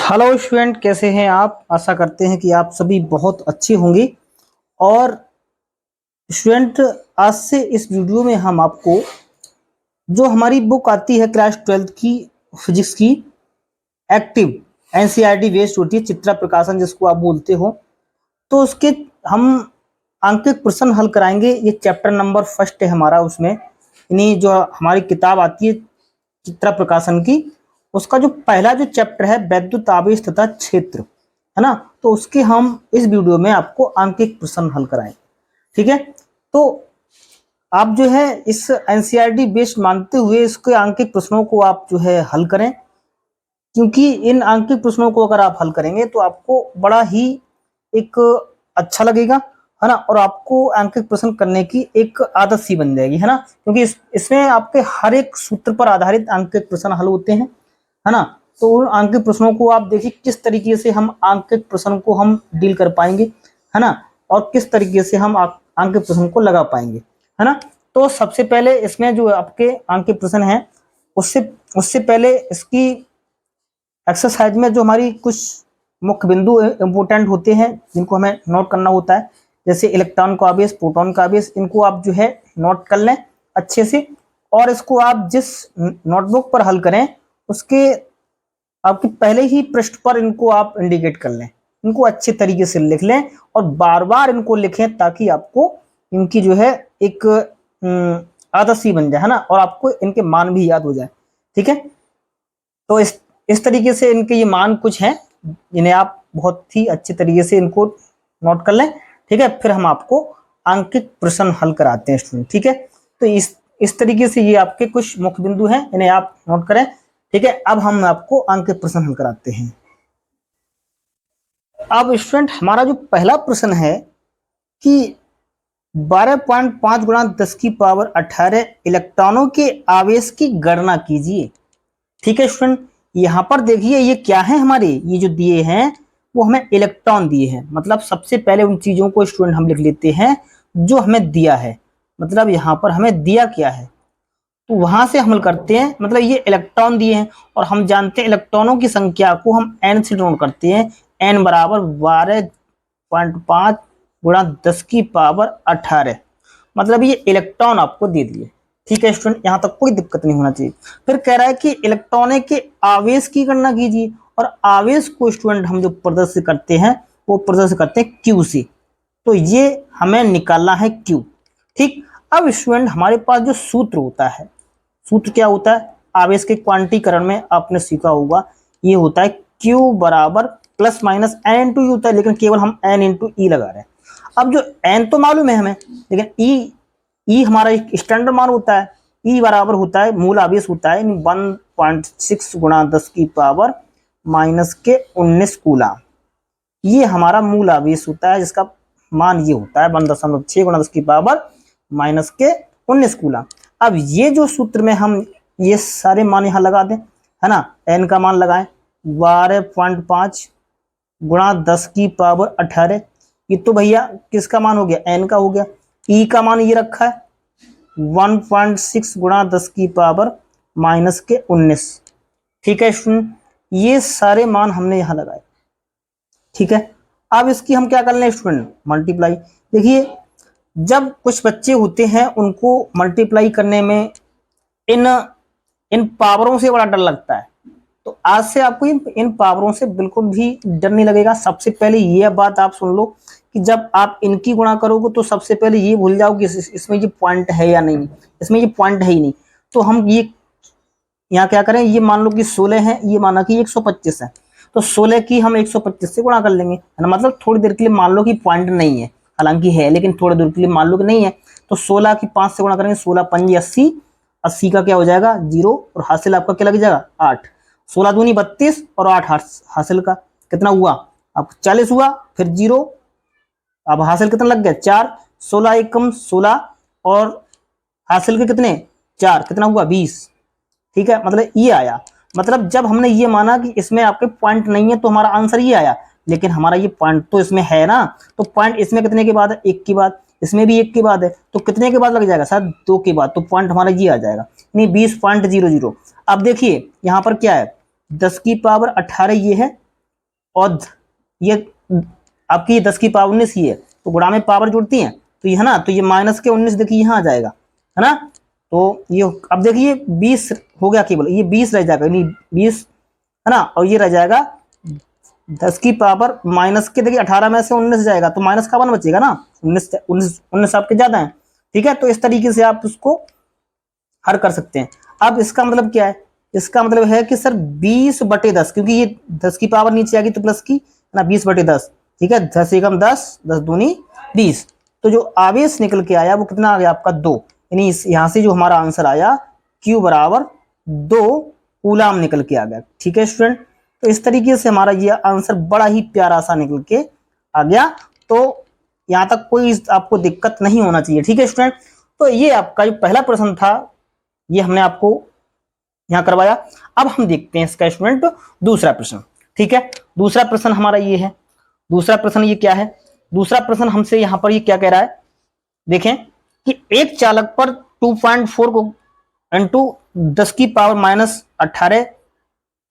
Hello student, कैसे हैं आप। आशा करते हैं कि आप सभी बहुत अच्छे होंगे। और स्टूडेंट, आज से इस वीडियो में हम आपको जो हमारी बुक आती है क्लास 12th की फिजिक्स की एक्टिव एनसीईआरटी बेस्ड होती है, चित्रा प्रकाशन जिसको आप बोलते हो, तो उसके हम अंकित प्रश्न हल कराएंगे। ये चैप्टर नंबर फर्स्ट है हमारा। उसमें यानी जो हमारी किताब आती है चित्रा प्रकाशन की, उसका जो पहला जो चैप्टर है वैद्युत आवेश तथा क्षेत्र, है ना, तो उसके हम इस वीडियो में आपको अंकित प्रश्न हल कराएंगे। ठीक है, तो आप जो है इस एनसीईआरटी बेस्ड मानते हुए इसके अंकित प्रश्नों को आप जो है हल करें, क्योंकि इन अंकित प्रश्नों को अगर आप हल करेंगे तो आपको बड़ा ही एक अच्छा लगेगा, है ना, और आपको अंकित प्रश्न करने की एक आदत सी बन जाएगी, है ना, क्योंकि इसमें आपके हर एक सूत्र पर आधारित अंकित प्रश्न हल होते हैं, है ना। तो उन अंकित प्रश्नों को आप देखिए किस तरीके से हम अंकित प्रश्न को हम डील कर पाएंगे, है ना, और किस तरीके से हम अंकित प्रश्न को लगा पाएंगे, है ना। तो सबसे पहले इसमें जो आपके अंकित प्रश्न है, उससे उससे पहले इसकी एक्सरसाइज में जो हमारी कुछ मुख्य बिंदु इंपोर्टेंट होते हैं जिनको हमें नोट करना होता है, जैसे इलेक्ट्रॉन का आवेश, प्रोटॉन का आवेश, इनको आप जो है नोट कर लें अच्छे से। और इसको आप जिस नोटबुक पर हल करें उसके आपके पहले ही पृष्ठ पर इनको आप इंडिकेट कर लें, इनको अच्छे तरीके से लिख लें और बार बार इनको लिखें, ताकि आपको इनकी जो है एक आदत सी बन जाए, है ना, और आपको इनके मान भी याद हो जाए। ठीक है, तो इस तरीके से इनके ये मान कुछ हैं, इन्हें आप बहुत ही अच्छे तरीके से इनको नोट कर लें। ठीक है, फिर हम आपको अंकित प्रश्न हल कराते हैं स्टूडेंट। ठीक है, तो इस तरीके से ये आपके कुछ मुख्य बिंदु हैं, इन्हें आप नोट करें। ठीक है, अब हम आपको अंकित प्रश्न हल कराते हैं। अब स्टूडेंट, हमारा जो पहला प्रश्न है कि 12.5 गुणा 10 की पावर 18 इलेक्ट्रॉनों के आवेश की गणना कीजिए। ठीक है स्टूडेंट, यहां पर देखिए ये क्या है, हमारे ये जो दिए हैं वो हमें इलेक्ट्रॉन दिए हैं। मतलब सबसे पहले उन चीजों को स्टूडेंट हम लिख लेते हैं जो हमें दिया है। मतलब यहां पर हमें दिया क्या है, तो वहां से हमल करते हैं। मतलब ये इलेक्ट्रॉन दिए हैं और हम जानते हैं इलेक्ट्रॉनों की संख्या को हम एन से डिनोट करते हैं। एन बराबर 12.5 गुणा 10 की पावर 18। मतलब ये इलेक्ट्रॉन आपको दे दिए। ठीक है स्टूडेंट, यहां तक कोई दिक्कत नहीं होना चाहिए। फिर कह रहा है कि इलेक्ट्रॉन के आवेश की गणना कीजिए, और आवेश को स्टूडेंट हम जो प्रदर्शित करते हैं वो प्रदर्शित करते हैं क्यू से। तो ये हमें निकालना है क्यू। ठीक, अब स्टूडेंट हमारे पास जो सूत्र होता है, सूत्र क्या होता है, आवेश के क्वांटीकरण में आपने सीखा होगा, ये होता है Q बराबर plus minus N into U होता है, लेकिन केवल हम एन इंटू ई लगा रहे हैं। अब जो एन तो मालूम है हमें, लेकिन ई हमारा एक स्टैंडर्ड मान होता है। ई बराबर होता है, मूल आवेश होता है 1.6 गुणा 10 की पावर माइनस के 19 कूलम। ये हमारा मूल आवेश होता है, जिसका मान ये होता है 1.6 गुणा 10 की पावर माइनस के 19 कूलम। अब ये जो सूत्र में हम ये सारे मान यहां लगा दें, है ना, एन का मान लगाएं 12.5 गुणा 10 की पावर 18। ये तो भैया किसका मान हो गया, एन का हो गया। ई का मान ये रखा है 1.6 गुणा 10 की पावर माइनस के 19। ठीक है स्टूडेंट, ये सारे मान हमने यहां लगाए। ठीक है, अब इसकी हम क्या कर लें स्टूडेंट, मल्टीप्लाई। देखिए, जब कुछ बच्चे होते हैं उनको मल्टीप्लाई करने में इन इन पावरों से बड़ा डर लगता है, तो आज से आपको इन पावरों से बिल्कुल भी डर नहीं लगेगा। सबसे पहले ये बात आप सुन लो कि जब आप इनकी गुणा करोगे तो सबसे पहले ये भूल जाओ कि इसमें ये पॉइंट है या नहीं, इसमें ये पॉइंट है ही नहीं। तो हम ये यहाँ क्या करें, ये मान लो कि 16 है, ये माना कि 125 है, तो 16 की हम 125 से गुणा कर लेंगे, है ना। मतलब थोड़ी देर के लिए मान लो कि पॉइंट नहीं है, हालांकि है, लेकिन थोड़ी देर के लिए मान लो कि नहीं है। तो 16 की 5 से गुणा करेंगे, 16 पंजी 80, 80 का क्या हो जाएगा 0, और हासिल आपका क्या लग जाएगा 8। 16 दूनी 32 और 8 हासिल का कितना हुआ, अब 40 हुआ, फिर 0, अब हासिल कितना लग गया 4। 16 एकम 16 और हासिल के कितने 4, कितना हुआ 20। ठीक है, मतलब ये आया। मतलब जब हमने ये माना कि इसमें आपके पॉइंट नहीं है तो हमारा आंसर ये आया, लेकिन हमारा ये पॉइंट तो इसमें है ना, तो पॉइंट इसमें कितने के बाद है, 1 के बाद, इसमें भी 1 के बाद है, तो कितने के बाद लग जाएगा, शायद 2 के बाद, तो पॉइंट हमारा ये आ जाएगा, नहीं 20.00। अब देखिए यहाँ पर क्या है, 10 की पावर 18 ये है, और ये आपकी 10 की पावर 19 ही है, तो गुणा में पावर जुड़ती है, तो ये है ना, तो ये माइनस के 19 देखिए यहाँ आ जाएगा, है ना। तो ये अब देखिए 20 हो गया, केवल ये 20 रह जाएगा, नहीं 20 है ना, और ये रह जाएगा 10 की पावर माइनस के, देखिए 18 में से 19 जाएगा तो माइनस का 1 बचेगा ना, 19 आपके ज्यादा है, ठीक है। तो इस तरीके से आप उसको हल कर सकते हैं। अब इसका मतलब क्या है, इसका मतलब है कि सर 20/10, क्योंकि ये 10 की पावर नीचे आ गई तो प्लस की ना, 20/10, ठीक है, 10 एकम 10, 10 दूनी 20। तो जो आवेश निकल के आया वो कितना आ गया आपका 2, यानी यहां से जो हमारा आंसर आया Q बराबर 2 कूलाम निकल के आ गया, ठीक है स्टूडेंट। तो इस तरीके से हमारा ये आंसर बड़ा ही प्यारा सा निकल के आ गया। तो यहां तक कोई आपको दिक्कत नहीं होना चाहिए, ठीक है स्टूडेंट। तो ये आपका जो पहला प्रश्न था ये हमने आपको यहां करवाया। अब हम देखते हैं इसका स्टूडेंट दूसरा प्रश्न, ठीक है। दूसरा प्रश्न हमारा ये है, दूसरा प्रश्न ये क्या है, दूसरा प्रश्न हमसे यहां पर ये क्या कह रहा है, देखें कि एक चालक पर 2.4 को इंटू 10 की पावर -18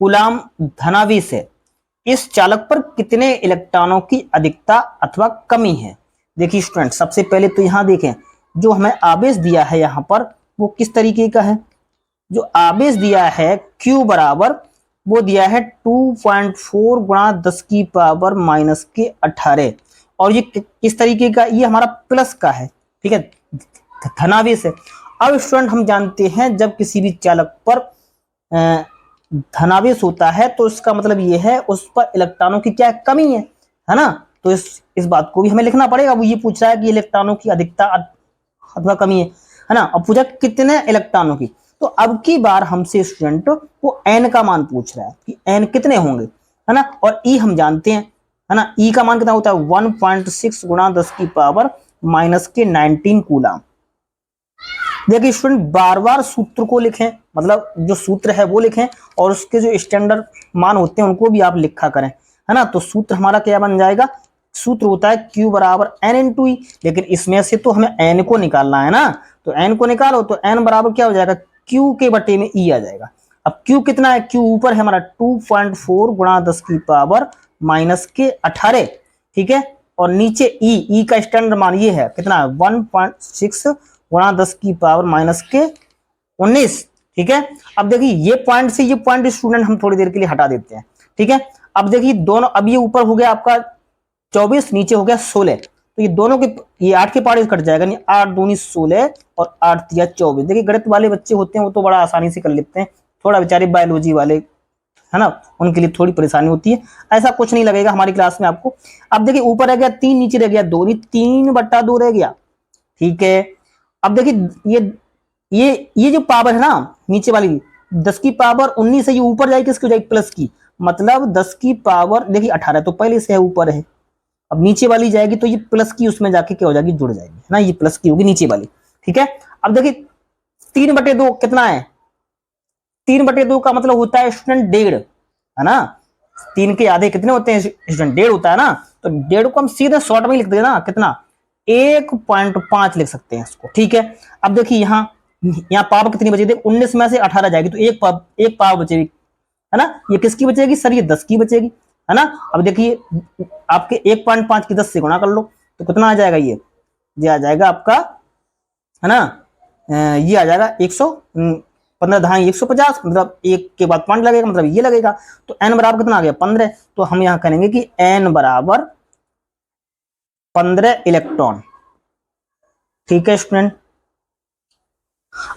कूलाम धनावेश है, इस चालक पर कितने इलेक्ट्रॉनों की अधिकता अथवा कमी है। देखिए स्टूडेंट, सबसे पहले तो यहां देखें जो हमें आवेश दिया है यहां पर वो किस तरीके का है। जो आवेश दिया है Q बराबर वो दिया है 2.4 गुणा 10 की पावर -18, और ये किस तरीके का, ये हमारा प्लस का है, ठीक है, धनावेश है। अब स्टूडेंट हम जानते हैं जब किसी भी चालक पर धनावेश होता है तो इसका मतलब ये है उस पर इलेक्ट्रॉनों की क्या कमी है ना। तो इस बात को भी हमें लिखना पड़ेगा। वो ये पूछ रहा है कि इलेक्ट्रॉनों की अधिकता अथवा कमी है ना, अब पूछा कितने इलेक्ट्रॉनों की। तो अब की बार हमसे स्टूडेंट वो एन का मान पूछ रहा है कि एन कितने होंगे, है ना, और ई हम जानते हैं, है ना, ई का मान कितना होता है 1.6 गुणा 10 की पावर -19 कूलाम। देखिए स्टूडेंट बार बार सूत्र को लिखें, मतलब जो सूत्र है वो लिखें, और उसके जो स्टैंडर्ड मान होते हैं उनको भी आप लिखा करें, है ना। तो सूत्र हमारा क्या बन जाएगा, सूत्र होता है Q बराबर N इंटू ई, लेकिन इसमें से तो हमें N को निकालना है ना, तो N को निकालो तो N बराबर क्या हो जाएगा, Q के बटे में E आ जाएगा। अब Q कितना है, Q ऊपर है हमारा 2.4 गुणा 10 की पावर -18, ठीक है, और नीचे E का स्टैंडर्ड मान ये है कितना है 1.6 गुणा 10 की पावर -19, ठीक है। अब देखिए ये पॉइंट से ये पॉइंट स्टूडेंट हम थोड़ी देर के लिए हटा देते हैं, ठीक है। अब देखिए दोनों, अब ये ऊपर हो गया आपका 24, नीचे हो गया 16, तो ये दोनों के ये 8 के पार्ट कट जाएगा, नहीं 8 दूनी 16 और 8 तिया 24। देखिए गणित वाले बच्चे होते हैं वो तो बड़ा आसानी से कर लेते हैं, थोड़ा बेचारे बायोलॉजी वाले है ना उनके लिए थोड़ी परेशानी होती है। ऐसा कुछ नहीं लगेगा हमारी क्लास में आपको। अब देखिए ऊपर रह गया 3, नीचे रह गया 2, 3/2 रह गया, ठीक है। अब देखिए ये जो पावर है ना नीचे वाली 10 की पावर 19 है, ये ऊपर जाएगी किसकी जाएगी प्लस की, मतलब 10 की पावर देखिए 18 तो पहले से है ऊपर है, अब नीचे वाली जाएगी तो ये प्लस की उसमें जाके क्या हो जाएगी जुड़ जाएगी, है ना, ये प्लस की होगी नीचे वाली, ठीक है। अब देखिए 3/2 कितना है, 3/2 का मतलब होता है स्टूडेंट 1.5, है ना, 3 के आधे कितने होते हैं स्टूडेंट 1.5 होता है ना, तो 1.5 को हम सीधे शॉर्ट में लिख देना ना कितना 1.5 लिख सकते हैं इसको, ठीक है। अब देखिए यहाँ पावर कितनी बचेगी, 19 में से 18 जाएगी तो एक पावर बचेगी, है ना, ये किसकी बचेगी सर, ये 10 की बचेगी, है ना। अब देखिए आपके 1.5 की 10 से गुणा कर लो तो कितना आ जाएगा, ये आ जाएगा आपका, है ना, ये आ जाएगा 115 दहाई 150, मतलब एक के बाद पॉइंट लगेगा, मतलब ये लगेगा, तो n बराबर कितना आ गया 15। तो हम यहां करेंगे कि n बराबर 15 इलेक्ट्रॉन, ठीक है स्टूडेंट।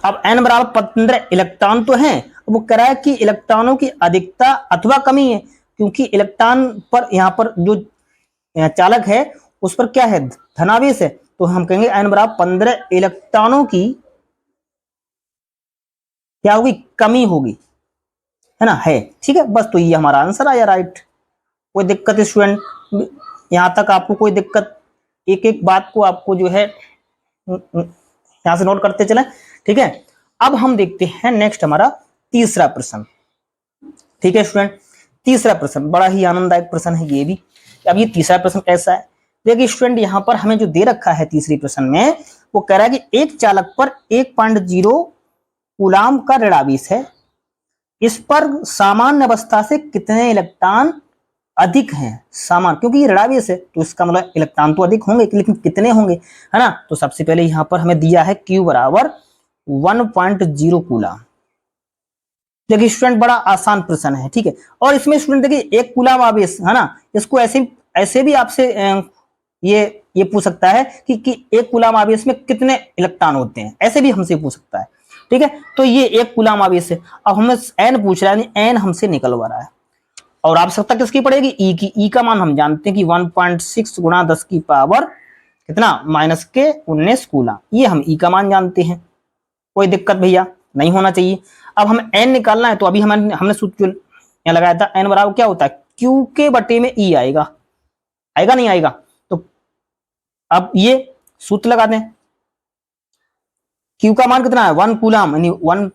अब n बराबर 15 इलेक्ट्रॉन तो है, वो कह रहा है कि इलेक्ट्रॉनों की अधिकता अथवा कमी है, क्योंकि इलेक्ट्रॉन पर यहाँ पर जो चालक है उस पर क्या है धनावेश है, तो हम कहेंगे n बराबर 15 इलेक्ट्रॉनों की क्या होगी, कमी होगी, है ना, है, ठीक है। बस तो ये हमारा आंसर आया राइट। कोई दिक्कत स्टूडेंट, यहां तक आपको कोई दिक्कत, एक एक बात को आपको जो है यहां से नोट करते चले, ठीक है। अब हम देखते हैं नेक्स्ट हमारा तीसरा प्रश्न, ठीक है स्टूडेंट। तीसरा प्रश्न बड़ा ही आनंददायक प्रश्न है ये भी। अब ये तीसरा प्रश्न कैसा है, देखिए स्टूडेंट यहां पर हमें जो दे रखा है तीसरी प्रश्न में, वो कह रहा है कि एक चालक पर 1.0 कूलाम का ऋणावेश है, इस पर सामान्य अवस्था से कितने इलेक्ट्रॉन अधिक हैं समान, क्योंकि ये ऋणावेश है तो इसका मतलब इलेक्ट्रॉन तो अधिक होंगे, लेकिन कितने होंगे, है ना। तो सबसे पहले यहाँ पर हमें दिया है Q बराबर 1.0 कूलम। देखिए स्टूडेंट बड़ा आसान प्रश्न है, ठीक है। और इसमें स्टूडेंट देखिए एक कूलम आवेश, है ना, इसको ऐसे ऐसे भी आपसे ये पूछ सकता है कि एक कूलम आवेश में कितने इलेक्ट्रॉन होते हैं, ऐसे भी हमसे पूछ सकता है, ठीक है। तो ये एक कूलम आवेश है। अब हमें एन पूछ रहा है, एन हमसे निकलवा रहा है, और आवश्यकता किसकी पड़ेगी, ई की। ई का मान हम जानते हैं कि 1.6 गुणा 10 की पावर कितना -19 कूलम, ये हम ई का मान जानते हैं। कोई दिक्कत भैया नहीं होना चाहिए। अब हम एन निकालना है, तो अभी हमने सूत्र यहाँ लगाया था, एन बराबर क्या होता है, क्यू के बटे में ई आएगा, आएगा नहीं आएगा। तो अब ये सूत्र लगा दें, क्यू का मान कितना है 1 कूलम, यानी 1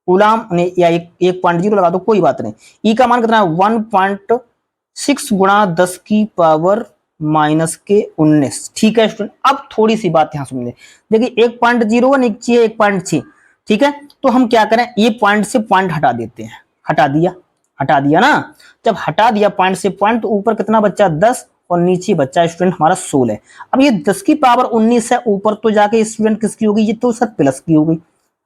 कूलम या 1.0 लगा दो, कोई बात नहीं। ई का मान कितना है 1.6 गुणा 10 की पावर -19, ठीक है स्टूडेंट। अब थोड़ी सी बात यहां सुन ले, देखिए 1.0 नीचे 1.6, ठीक है। तो हम क्या करें, ये पॉइंट से पॉइंट हटा देते हैं, हटा दिया ना। जब हटा दिया पॉइंट से पॉइंट, तो ऊपर कितना बच्चा 10 और नीचे बच्चा स्टूडेंट हमारा 16। अब ये 10 की पावर 19 है, ऊपर तो जाके स्टूडेंट किसकी होगी, ये तो सर प्लस की होगी,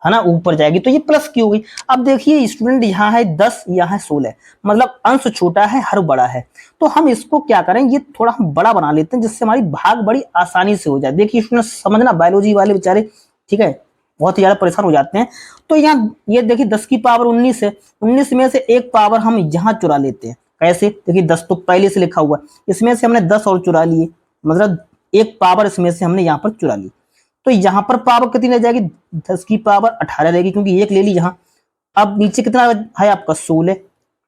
है ना, ऊपर जाएगी तो ये प्लस की होगी। अब देखिए स्टूडेंट यहाँ है 10, यहाँ है 16, मतलब अंश छोटा है हर बड़ा है। तो हम इसको क्या करें, ये थोड़ा हम बड़ा बना लेते हैं, जिससे हमारी भाग बड़ी आसानी से हो जाए। देखिए स्टूडेंट समझना, बायोलॉजी वाले बेचारे, ठीक है, बहुत ही ज्यादा परेशान हो जाते हैं। तो यहाँ ये देखिए 10 की पावर 19 है, 19 में से एक पावर हम यहाँ चुरा लेते हैं। कैसे, देखिए 10 तो पहले से लिखा हुआ, इसमें से हमने 10 और चुरा लिए, मतलब एक पावर इसमें से हमने यहाँ पर चुरा ली। तो यहाँ पर पावर कितनी रह जाएगी, 10 की पावर 18 रहेगी, क्योंकि एक ले ली यहाँ। अब नीचे कितना है आपका 16,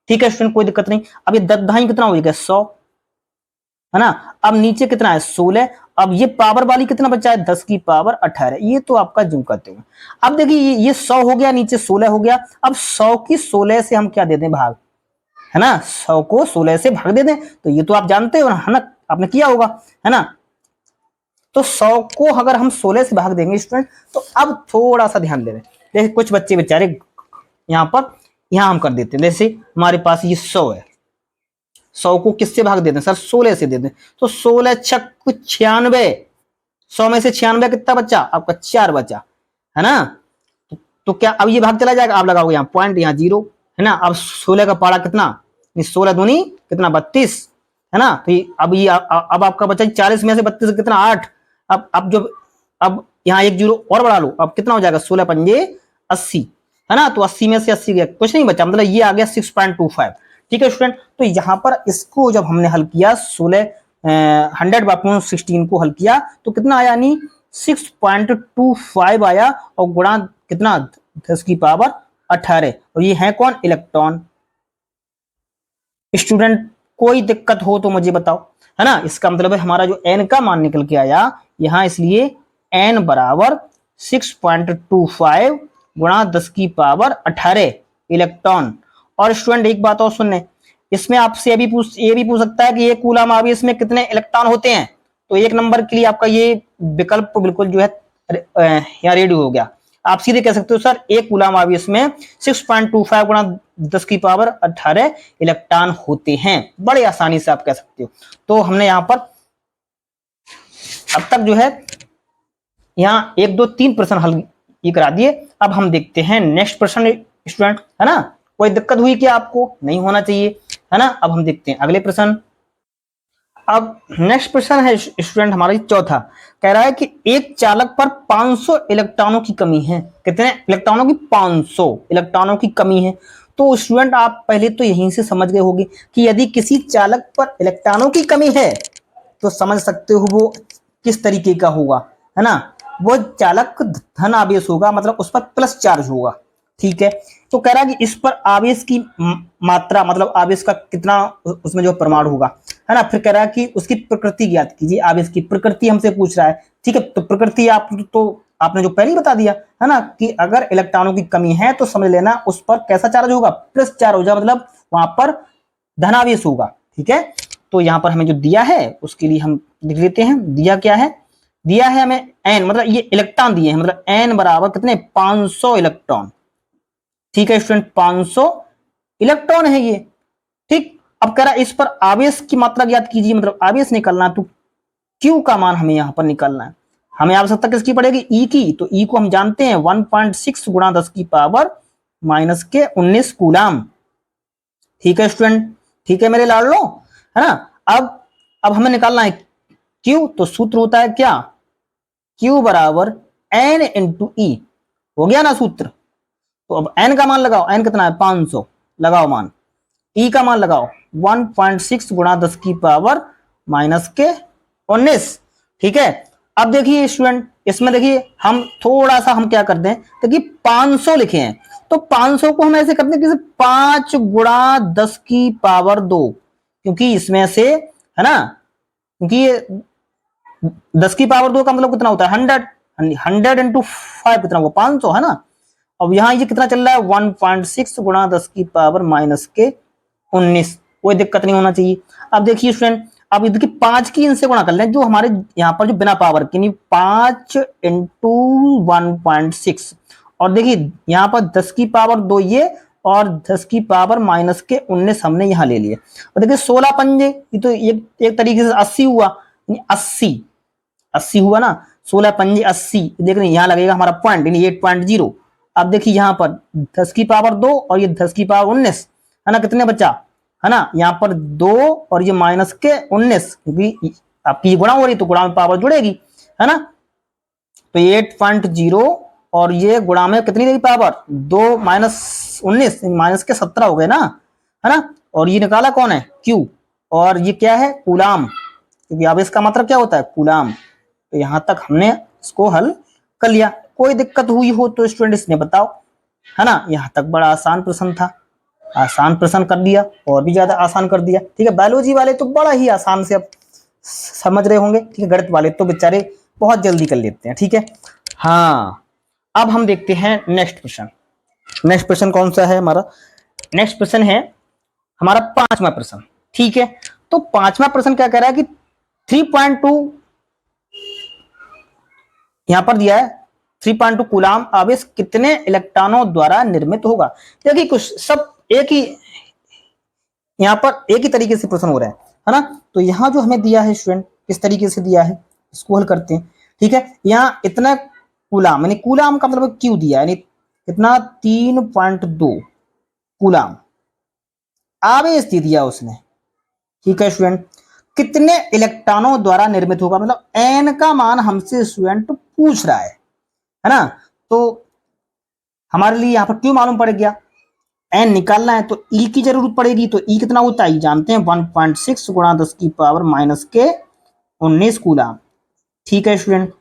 ठीक है स्टूडेंट, कोई दिक्कत नहीं। अब ये 10 दहाई कितना हो जाएगा 100, है ना। अब नीचे कितना है 16, अब ये पावर वाली कितना बचा है 10 की पावर 18, ये तो आपका जो करते हुए। अब देखिए ये 100 हो गया, नीचे 16 हो गया। अब 100 की 16 से हम क्या दे दें, भाग, है ना, 100 को 16 से भाग दे दें। तो ये तो आप जानते हो, है ना, आपने किया होगा, है ना। तो 100 को अगर हम 16 से भाग देंगे स्टूडेंट, तो अब थोड़ा सा ध्यान दे रहे, देखिए कुछ बच्चे बेचारे यहाँ हम कर देते हैं। जैसे हमारे पास ये 100 है, 100 को किससे भाग देते हैं सर, 16 से देते हैं। तो 16 छक 96, 100 में से 96 कितना बच्चा आपका 4 बचा, है ना। तो क्या अब ये भाग चला जाएगा, आप लगाओगे यहाँ पॉइंट, यहाँ 0, है ना। अब 16 का पारा कितना, 16 दूनी कितना 32, है ना। तो अब आपका बचा 40 में से 32 कितना 8। अब यहाँ एक 0 और बढ़ा लो, अब कितना हो जाएगा 16 पंजे 80, है ना। तो 80 में से 80 गया, कुछ नहीं बचा, मतलब ये आ गया 6.25, ठीक है स्टूडेंट। तो यहाँ पर इसको जब हमने हल किया 100/16 को हल किया, तो कितना आया, यानी 6.25 आया, और गुणा कितना 10 की पावर 18, और ये है कौन, इलेक्ट्रॉन। स्टूडेंट कोई दिक्कत हो तो मुझे बताओ, है ना। इसका मतलब है हमारा जो एन का मान निकल के आया यहाँ, इसलिए एन बराबर 6.25 गुणा 10 की पावर 18 इलेक्ट्रॉन। और स्टूडेंट एक बात और सुनने, इसमें आपसे ये भी पूछ सकता है कि ये कूलम आवेश में कितने इलेक्ट्रॉन होते हैं। तो 1 नंबर के लिए आपका ये विकल्प बिल्कुल जो है यहाँ रेडी हो गया। आप सीधे कह सकते हो सर एक कूलम आवेश में 6.25 गुणा 10 की पावर 18 इलेक्ट्रॉन होते हैं, बड़े आसानी से आप कह सकते हो। तो हमने यहाँ पर अब तक जो है यहाँ 1 2 3 प्रश्न हल ये करा दिए। अब हम देखते हैं नेक्स्ट प्रश्न स्टूडेंट, है ना। कोई दिक्कत हुई क्या आपको, नहीं होना चाहिए, है ना। अब हम देखते हैं अगले प्रश्न। अब नेक्स्ट प्रश्न है स्टूडेंट हमारा चौथा, कह रहा है कि एक चालक पर 500 इलेक्ट्रॉनों की कमी है। कितने इलेक्ट्रॉनों की, 500 इलेक्ट्रॉनों की कमी है। तो स्टूडेंट आप पहले तो यहीं से समझ गए होंगे कि यदि किसी चालक पर इलेक्ट्रॉनों की कमी है, तो समझ सकते हो वो किस तरीके का होगा, है ना। वो चालक धन आवेश होगा, मतलब उस पर प्लस चार्ज होगा, ठीक है। तो कह रहा है कि इस पर आवेश की मात्रा, मतलब आवेश का कितना उसमें जो परमाणु होगा, है ना। फिर कह रहा है कि उसकी प्रकृति ज्ञात कीजिए, आवेश की प्रकृति हमसे पूछ रहा है, ठीक है। तो प्रकृति आपने जो पहले ही बता दिया, है ना, कि अगर इलेक्ट्रॉनों की कमी है तो समझ लेना उस पर कैसा चार्ज होगा, प्लस चार्ज होगा, मतलब वहां पर धनावेश होगा, ठीक है। तो यहाँ पर हमें जो दिया है उसके लिए हम लिख लेते हैं, दिया क्या है, दिया है हमें एन, मतलब ये इलेक्ट्रॉन दिए हैं, मतलब एन बराबर कितने 500 इलेक्ट्रॉन, ठीक है स्टूडेंट, 500 इलेक्ट्रॉन है ये, ठीक। अब कह रहा है इस पर आवेश की मात्रा ज्ञात कीजिए, मतलब आवेश निकालना है, तो Q का मान हमें यहां पर निकालना है। हमें आवश्यकता किसकी पड़ेगी, E की, तो E को हम जानते हैं 1.6 गुणा 10 की पावर माइनस के 19 कूलाम। ठीक है स्टूडेंट, ठीक है मेरे लाडलो, है ना। अब हमें निकालना है Q, तो सूत्र होता है क्या, Q बराबर N इंटू E, हो गया ना सूत्र। तो अब N का मान लगाओ, N कितना है 500, लगाओ मान। E का मान लगाओ 1.6 गुणा 10 की पावर माइनस के 19। ठीक है, अब देखिए स्टूडेंट, इसमें देखिए हम थोड़ा सा हम क्या करते हैं, देखिए 500 लिखे हैं, तो 500 को हम ऐसे करते हैं कि 5 गुणा 10 की पावर 2, क्योंकि इसमें से, है ना, क्योंकि ये 10 की पावर 2 का मतलब कितना होता है 100, 100 इंटू 5 कितना होगा 500, है ना। अब यहां ये कितना चल रहा है 1.6 गुणा 10 की पावर माइनस के 19, कोई दिक्कत नहीं होना चाहिए। अब देखिए स्टूडेंट, अब इनकी 5 की इनसे गुणा कर लें, जो हमारे यहाँ पर जो बिना पावर की 5 इंटू 1.6, और देखिए यहाँ पर 10 की पावर 2 ये, और 10 की पावर माइनस के 19 हमने यहाँ ले लिए। और देखिए 16 पंजे, ये तो एक तरीके से 80 हुआ, 80 हुआ ना, 16 पंजे 80। देख रहे हैं यहाँ लगेगा हमारा पॉइंट, यानी 8.0। अब देखिए यहाँ पर 10 की पावर 2 और ये 10 की पावर 19, है ना, कितने बचा, है ना, यहाँ पर 2 और ये माइनस के 19, क्योंकि आपकी गुणा हो रही तो गुणा में पावर जुड़ेगी, है ना। तो 8.0 और ये गुणा में कितनी देगी पावर 2 माइनस 19, माइनस के 17 हो गए ना, है ना। और ये निकाला कौन है Q, और ये क्या है कूलाम, क्योंकि अब इसका मतलब क्या होता है कूलाम। तो यहां तक हमने इसको हल कर लिया। कोई दिक्कत हुई हो तो स्टूडेंट इसमें बताओ, है ना। यहां तक बड़ा आसान प्रश्न था, आसान प्रश्न कर दिया, और भी ज्यादा आसान कर दिया। ठीक है, बायोलॉजी वाले तो बड़ा ही आसान से अब समझ रहे होंगे, ठीक है, गणित वाले तो बेचारे बहुत जल्दी कर लेते हैं। ठीक है, हाँ, अब हम देखते हैं नेक्स्ट प्रश्न। नेक्स्ट प्रश्न कौन सा है हमारा, नेक्स्ट प्रश्न है हमारा 5वां प्रश्न। ठीक है, तो 5वां प्रश्न क्या कह रहा है कि 3.2 यहां पर दिया है, 3.2 कूलाम आवेश कितने इलेक्ट्रॉनों द्वारा निर्मित होगा। देखिए कुछ सब एक ही, यहां पर एक ही तरीके से प्रश्न हो रहा है ना। तो यहां जो हमें दिया है स्टूडेंट, किस तरीके से दिया है, इसको हल करते हैं। ठीक है, यहां इतना कूलाम, यानी कूलाम का मतलब क्यों दिया, यानी कितना 3.2 कूलाम आवेश दे दिया उसने। ठीक है स्टूडेंट, कितने इलेक्ट्रॉनों द्वारा निर्मित होगा, मतलब एन का मान हमसे स्टूडेंट पूछ रहा है ना। तो हमारे लिए यहां पर क्यों मालूम पड़ गया, एन निकालना है तो ई की जरूरत पड़ेगी। तो ई कितना होता है जानते हैं 1.6 गुणा 10 की पावर माइनस के 19 कूलाम। ठीक है स्टूडेंट,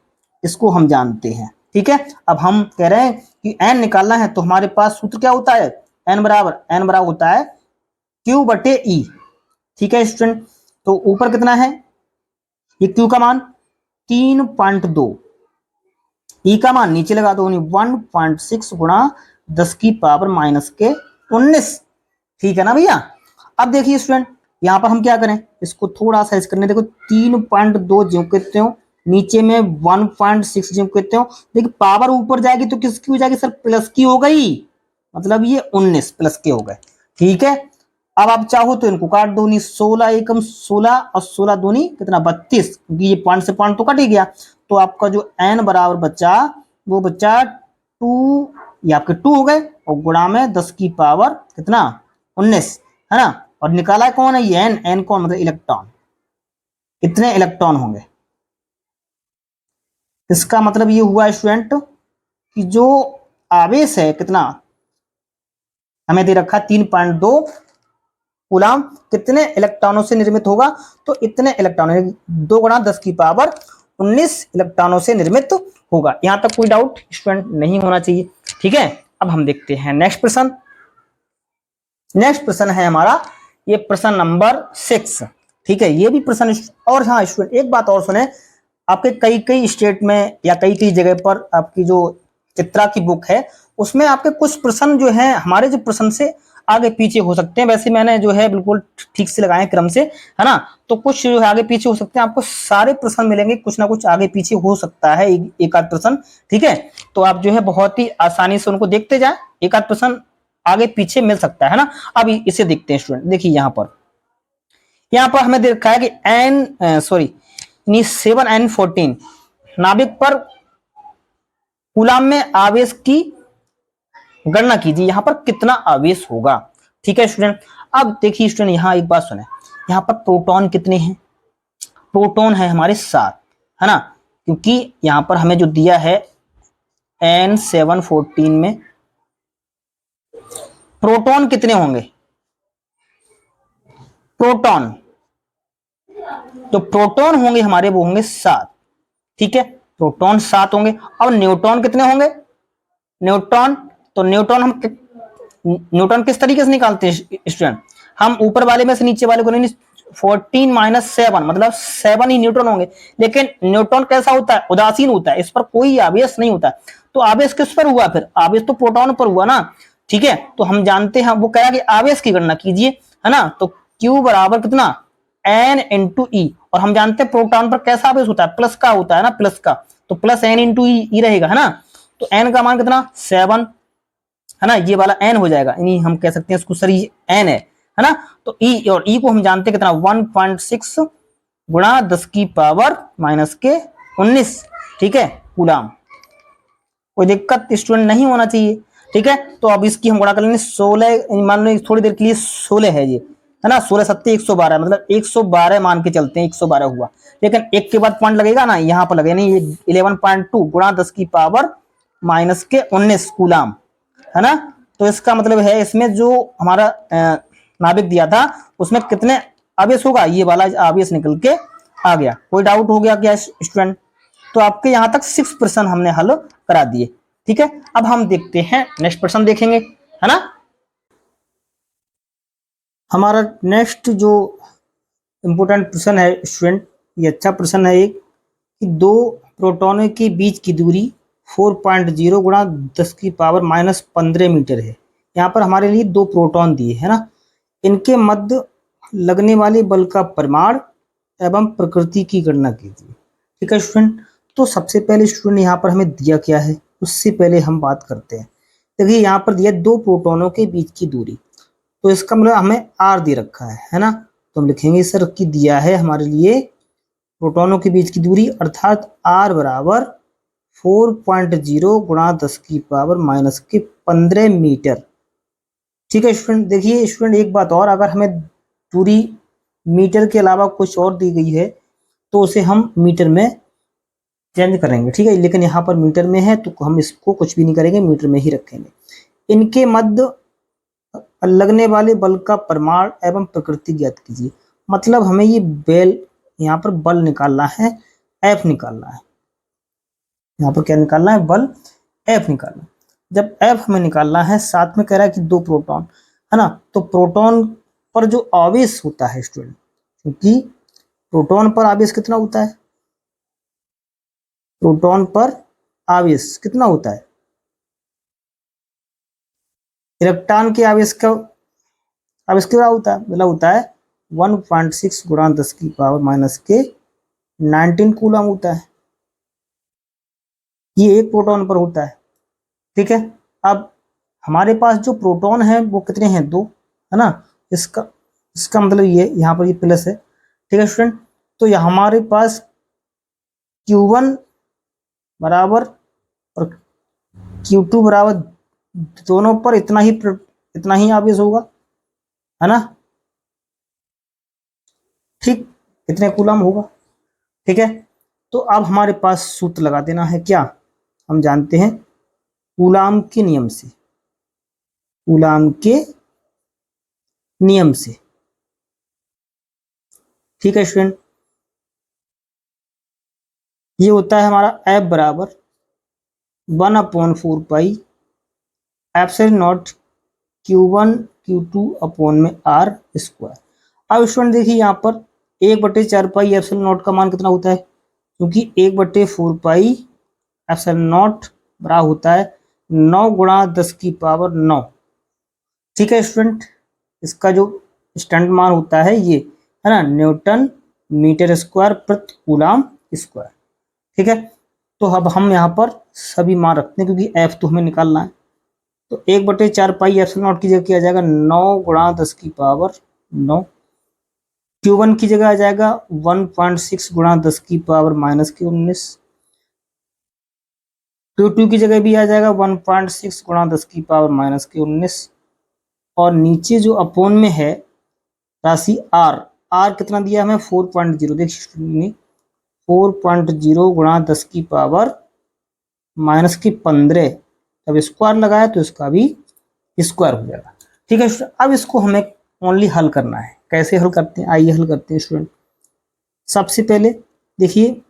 इसको हम जानते हैं। ठीक है, अब हम कह रहे हैं कि एन निकालना है, तो हमारे पास सूत्र क्या होता है, एन बराबर होता है क्यू बटे ई। ठीक है स्टूडेंट, तो ऊपर कितना है, ये क्यू का मान 3.2, ई का मान नीचे लगा दो, 1.6 गुणा 10 की पावर माइनस के 19। ठीक है ना भैया। अब देखिए स्टूडेंट, यहां पर हम क्या करें, इसको थोड़ा सा करने, देखो 3.2 ज्यों कहते हो, नीचे में 1.6 ज्यों कहते हो। देखिए पावर ऊपर जाएगी तो किसकी हो जाएगी सर, प्लस की हो गई, मतलब ये 19 प्लस के हो गए। ठीक है, अब आप चाहो तो इनको काट दो, 16 एकम 16 और 16 दूनी कितना 32, क्योंकि ये पॉइंट से पॉइंट तो कट ही गया। तो आपका जो एन बराबर बचा वो बचा 2, ये आपके 2 हो गए, और गुणा में 10 की पावर कितना 19, है ना। और निकाला कौन है ये एन, एन कौन मतलब इलेक्ट्रॉन, कितने इलेक्ट्रॉन होंगे। इसका मतलब ये हुआ स्टूडेंट कि जो आवेश है कितना हमें दे रखा 3.2 कूलाम कितने इलेक्ट्रॉनों से निर्मित होगा, तो इतने इलेक्ट्रॉनों 2 गुणा 10 की पावर 19 इलेक्ट्रॉनों से निर्मित होगा। यहां तक कोई डाउट स्टूडेंट नहीं होना चाहिए। ठीक है, अब हम देखते हैं नेक्स्ट प्रश्न। नेक्स्ट प्रश्न है हमारा ये प्रश्न नंबर 6। ठीक है, ये भी प्रश्न, और हाँ स्टूडेंट एक बात और सुने, आपके कई कई स्टेट में या कई कई जगह पर आपकी जो चित्रा की बुक है उसमें आपके कुछ प्रश्न जो है हमारे जो प्रश्न से आगे पीछे हो सकते हैं। वैसे मैंने जो है बिल्कुल ठीक से लगाए क्रम से, है ना। तो कुछ जो है आगे पीछे हो सकते हैं, आपको सारे प्रश्न मिलेंगे, कुछ ना कुछ आगे पीछे हो सकता है एक आध प्रश्न। ठीक है, तो आप जो है बहुत ही आसानी से उनको देखते जाए, एक आध प्रश्न आगे पीछे मिल सकता है ना। अब इसे देखते हैं स्टूडेंट, देखिए यहाँ पर यहाँ पर हमें देखा है कि N7N14 नाभिक पर कूलाम में आवेश की गणना कीजिए, यहाँ पर कितना आवेश होगा। ठीक है स्टूडेंट, अब देखिए स्टूडेंट, यहाँ एक बात सुने, यहाँ पर प्रोटॉन कितने हैं? प्रोटॉन है हमारे 7, है ना, क्योंकि यहाँ पर हमें जो दिया है N714 में प्रोटॉन कितने होंगे? प्रोटॉन, तो प्रोटॉन होंगे हमारे वो होंगे 7। ठीक है, प्रोटॉन 7 होंगे। अब न्यूट्रॉन कितने होंगे? न्यूट्रॉन, तो न्यूट्रॉन हम न्यूट्रॉन किस तरीके से निकालते हैं स्टूडेंट? हम ऊपर वाले में से नीचे वाले को नहीं, 14 माइनस 7 मतलब 7 ही न्यूट्रॉन होंगे। लेकिन न्यूट्रॉन कैसा होता है? उदासीन होता है, इस पर कोई आवेश नहीं होता। तो आवेश किस पर हुआ? फिर आवेश तो प्रोटॉन पर हुआ ना। ठीक है, तो हम जानते हैं, वो कह रहा कि आवेश की गणना कीजिए, है ना। तो Q बराबर कितना? N इंटू ई, और हम जानते हैं प्रोटॉन पर कैसा आवेश होता है? प्लस का होता है ना, प्लस का, तो प्लस N इंटू ई रहेगा, है ना। तो N का मान कितना? 7, है ना, ये वाला N हो जाएगा, यानी हम कह सकते हैं इसको सर ये N है ना। तो E, और E को हम जानते हैं कितना? 1.6 गुणा 10 की पावर माइनस के 19। ठीक है, कूलाम। कोई दिक्कत स्टूडेंट नहीं होना चाहिए। ठीक है, तो अब इसकी हम गुणा कर लेंगे 16, मान लो थोड़ी देर के लिए 16 है ये, है ना, 16 सत्ते 112, मतलब 112 मान के चलते हैं, 112 हुआ। लेकिन एक के बाद पॉइंट लगेगा ना, यहाँ पर लगेगा नहीं, ये 11.2 गुणा 10 की पावर माइनस के 19 कूलाम, है ना। तो इसका मतलब है इसमें जो हमारा नाभिक दिया था उसमें कितने आवेश होगा, ये वाला आवेश निकल के आ गया। कोई डाउट हो गया क्या स्टूडेंट? तो आपके यहां तक 6 प्रश्न हमने हल करा दिए। ठीक है, अब हम देखते हैं नेक्स्ट प्रश्न देखेंगे, है ना। हमारा नेक्स्ट जो इंपोर्टेंट प्रश्न है स्टूडेंट, ये अच्छा प्रश्न है एक, कि दो प्रोटॉनों के बीच की दूरी 4.0 गुणा 10 की पावर माइनस 15 मीटर है। यहाँ पर हमारे लिए दो प्रोटॉन दिए, है ना। इनके मध्य लगने वाले बल का परिमाण एवं प्रकृति की गणना कीजिए। ठीक है स्टूडेंट, तो सबसे पहले स्टूडेंट यहाँ पर हमें दिया क्या है उससे पहले हम बात करते हैं। देखिए यहाँ पर दिया दो प्रोटॉनों के बीच की दूरी, तो इसका मतलब हमें आर दे रखा है ना। तो हम लिखेंगे सर कि दिया है हमारे लिए प्रोटॉनों के बीच की दूरी, अर्थात आर बराबर 4.0 गुणा 10 की पावर माइनस के 15 मीटर। ठीक है स्टूडेंट, देखिए स्टूडेंट एक बात और, अगर हमें दूरी मीटर के अलावा कुछ और दी गई है तो उसे हम मीटर में चेंज करेंगे। ठीक है, लेकिन यहाँ पर मीटर में है तो हम इसको कुछ भी नहीं करेंगे, मीटर में ही रखेंगे। इनके मध्य लगने वाले बल का परिमाण एवं प्रकृति ज्ञात कीजिए। मतलब हमें ये बेल यहाँ पर बल निकालना है, एफ निकालना है। यहाँ पर क्या निकालना है? बल एफ निकालना है। जब एफ हमें निकालना है, साथ में कह रहा है कि दो प्रोटॉन, है ना, तो प्रोटॉन पर जो आवेश होता है स्टूडेंट, क्योंकि प्रोटॉन पर आवेश कितना होता है? प्रोटॉन पर आवेश कितना होता है? इलेक्ट्रॉन के आवेश का आवेश कितना होता है? मतलब होता है 1.6 गुणा 10 की पावर माइनस के 19 कूलम होता है। ये एक प्रोटॉन पर होता है। ठीक है, अब हमारे पास जो प्रोटॉन है वो कितने हैं? दो, है ना। इसका इसका मतलब ये यहाँ पर ये प्लस है। ठीक है स्टूडेंट, तो ये हमारे पास Q1 बराबर और Q2 बराबर, दोनों पर इतना ही आवेश होगा, है ना। ठीक, इतने कूलम होगा। ठीक है, तो अब हमारे पास सूत्र लगा देना है, क्या? हम जानते हैं कूलाम के नियम से, कूलाम के नियम से। ठीक है स्टूडेंट, ये होता है हमारा F बराबर 1/4 pi epsilon not Q1 Q2 upon में R स्क्वायर। अब स्टूडेंट देखिए यहाँ पर 1/4 पाई एप्सिलॉन नॉट का मान कितना होता है? क्योंकि 1/4 पाई एप्सिलॉन नॉट बराबर होता है 9 गुणा 10 की पावर 9। ठीक है स्टूडेंट, इसका जो स्टैंडर्ड मान होता है ये, है ना, न्यूटन मीटर स्क्वायर प्रति कूलाम स्क्वायर। ठीक है, तो अब हम यहाँ पर सभी मान रखते हैं क्योंकि एफ तो हमें निकालना है। तो 1/4 पाई एप्सिलॉन नॉट की जगह किया जाएगा 9 गुणा 10 की पावर 9, Q1 की जगह आ जाएगा 1.6 गुणा 10 की पावर माइनस के 19। Q2 की जगह भी आ जाएगा 1.6 गुणा 10 की पावर माइनस के 19। और नीचे जो अपोन में है राशि आर, आर कितना दिया हमें 4.0, देखिए 4.0 गुणा 10 की पावर माइनस की 15। जब स्क्वायर लगाया तो इसका भी स्क्वायर हो जाएगा। ठीक है स्टूडेंट, अब इसको हमें ओनली हल करना है। कैसे हल करते हैं, आइए हल करते हैं स्टूडेंट। सबसे पहले देखिए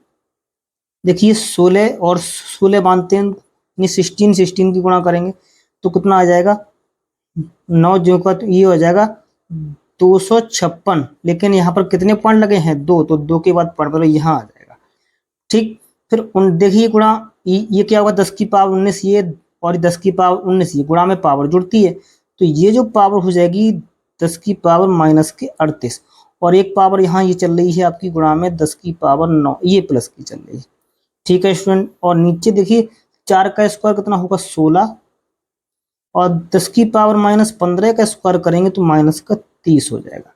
देखिए 16 और 16 मानते हैं, 16 की गुणा करेंगे तो कितना आ जाएगा 9 जो का, तो ये हो जाएगा 256। लेकिन यहाँ पर कितने पॉइंट लगे हैं, 2, तो 2 के बाद पॉइंट मतलब यहाँ आ जाएगा। ठीक, फिर देखिए गुणा, ये क्या होगा 10 की पावर 19 ये, और 10 की पावर 19 ये, गुणा में पावर जुड़ती है तो ये जो पावर हो जाएगी 10 की पावर माइनस के 38। और एक पावर यहाँ ये चल रही है आपकी गुणा में 10 की पावर 9, ये प्लस की चल रही है। ठीक है स्टूडेंट, और नीचे देखिए 4 का स्क्वायर कितना होगा 16, और 10 की पावर माइनस 15 का स्क्वायर करेंगे तो माइनस का 30 हो जाएगा।